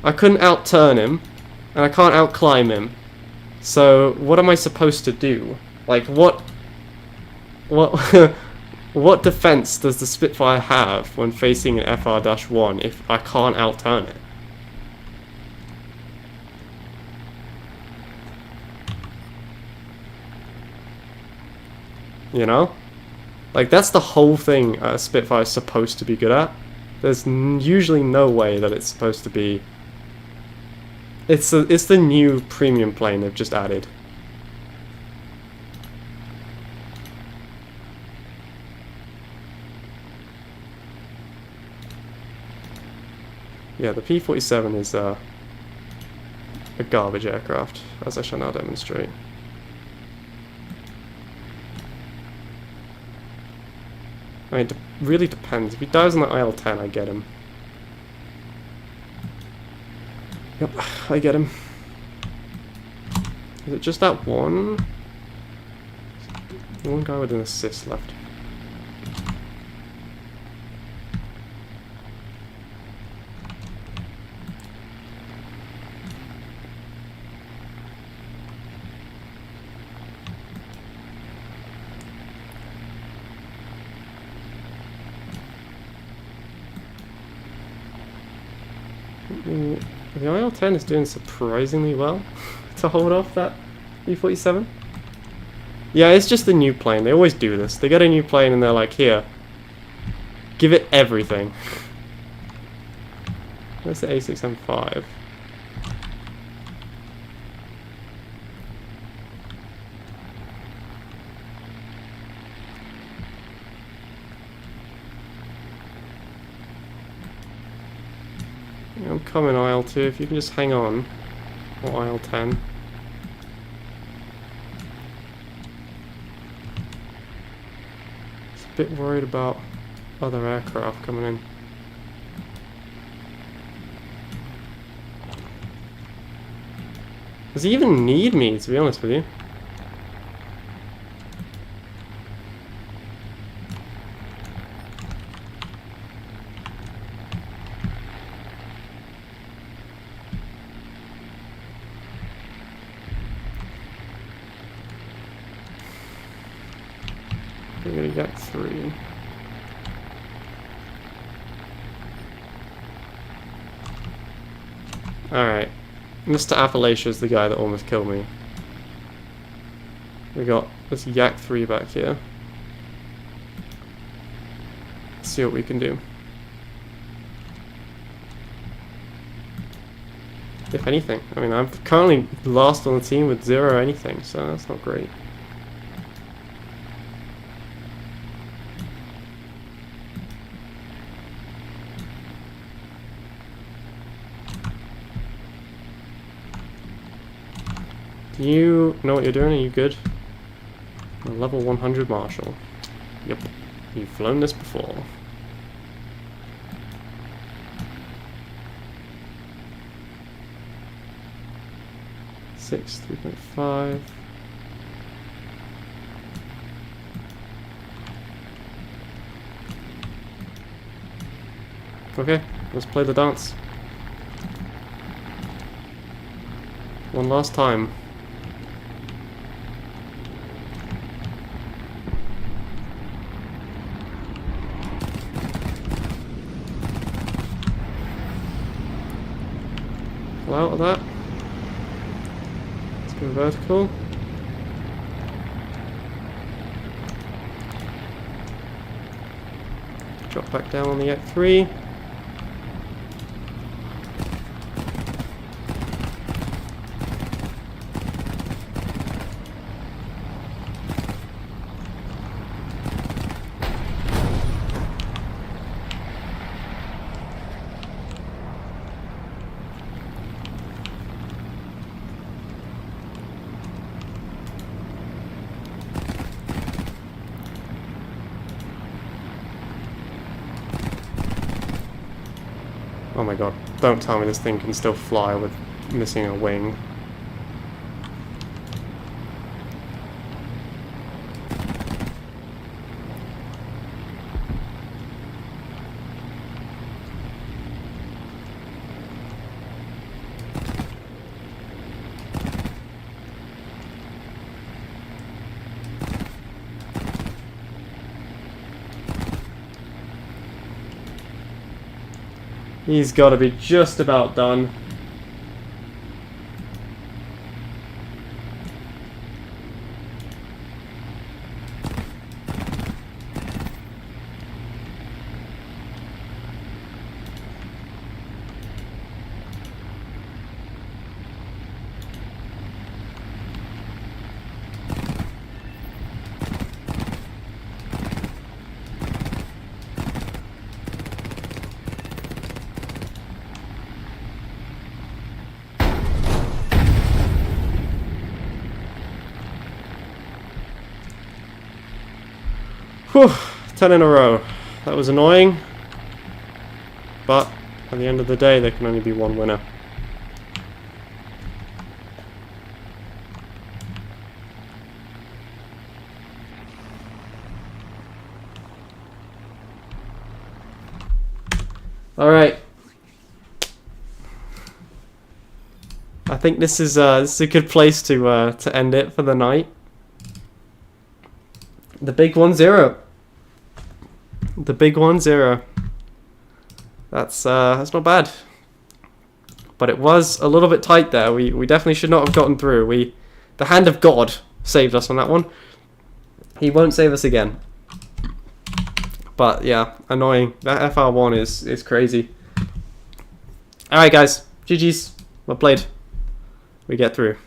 I couldn't outturn him, and I can't outclimb him. So, what am I supposed to do? Like, what what defense does the Spitfire have when facing an FR-1 if I can't outturn it? You know? Like, that's the whole thing a Spitfire is supposed to be good at. There's usually no way that it's supposed to be... It's the new premium plane they've just added. Yeah, the P-47 is a garbage aircraft, as I shall now demonstrate. I mean, it really depends. If he dies on the IL-10, I get him. Yep, I get him. Is it just that one? One guy with an assist left. The IL-10 is doing surprisingly well to hold off that B-47. Yeah, it's just the new plane. They always do this. They get a new plane and they're like, here, give it everything. Where's the A6M5? I'm coming, IL-2, if you can just hang on. Or IL-10. Just a bit worried about other aircraft coming in. Does he even need me, to be honest with you? We're gonna get 3. Alright. Mr. Appalachia is the guy that almost killed me. We got this Yak 3 back here. see what we can do. If anything. I mean, I'm currently last on the team with 0 anything, so that's not great. Do you know what you're doing? Are you good? A level 100 Marshal. Yep. You've flown this before. Six, 3.5. Okay, let's play the dance. One last time. Pull out of that. Let's go vertical. Drop back down on the F3. Oh my god, don't tell me this thing can still fly with missing a wing. He's got to be just about done. Whew, 10 in a row. That was annoying, but at the end of the day there can only be one winner. Alright. I think this is a good place to end it for the night. The big 1-0. The big 1-0. That's not bad. But it was a little bit tight there. We definitely should not have gotten through. The hand of God saved us on that one. He won't save us again. But yeah, annoying. That FR1 is crazy. Alright guys, GG's. Well played. We get through.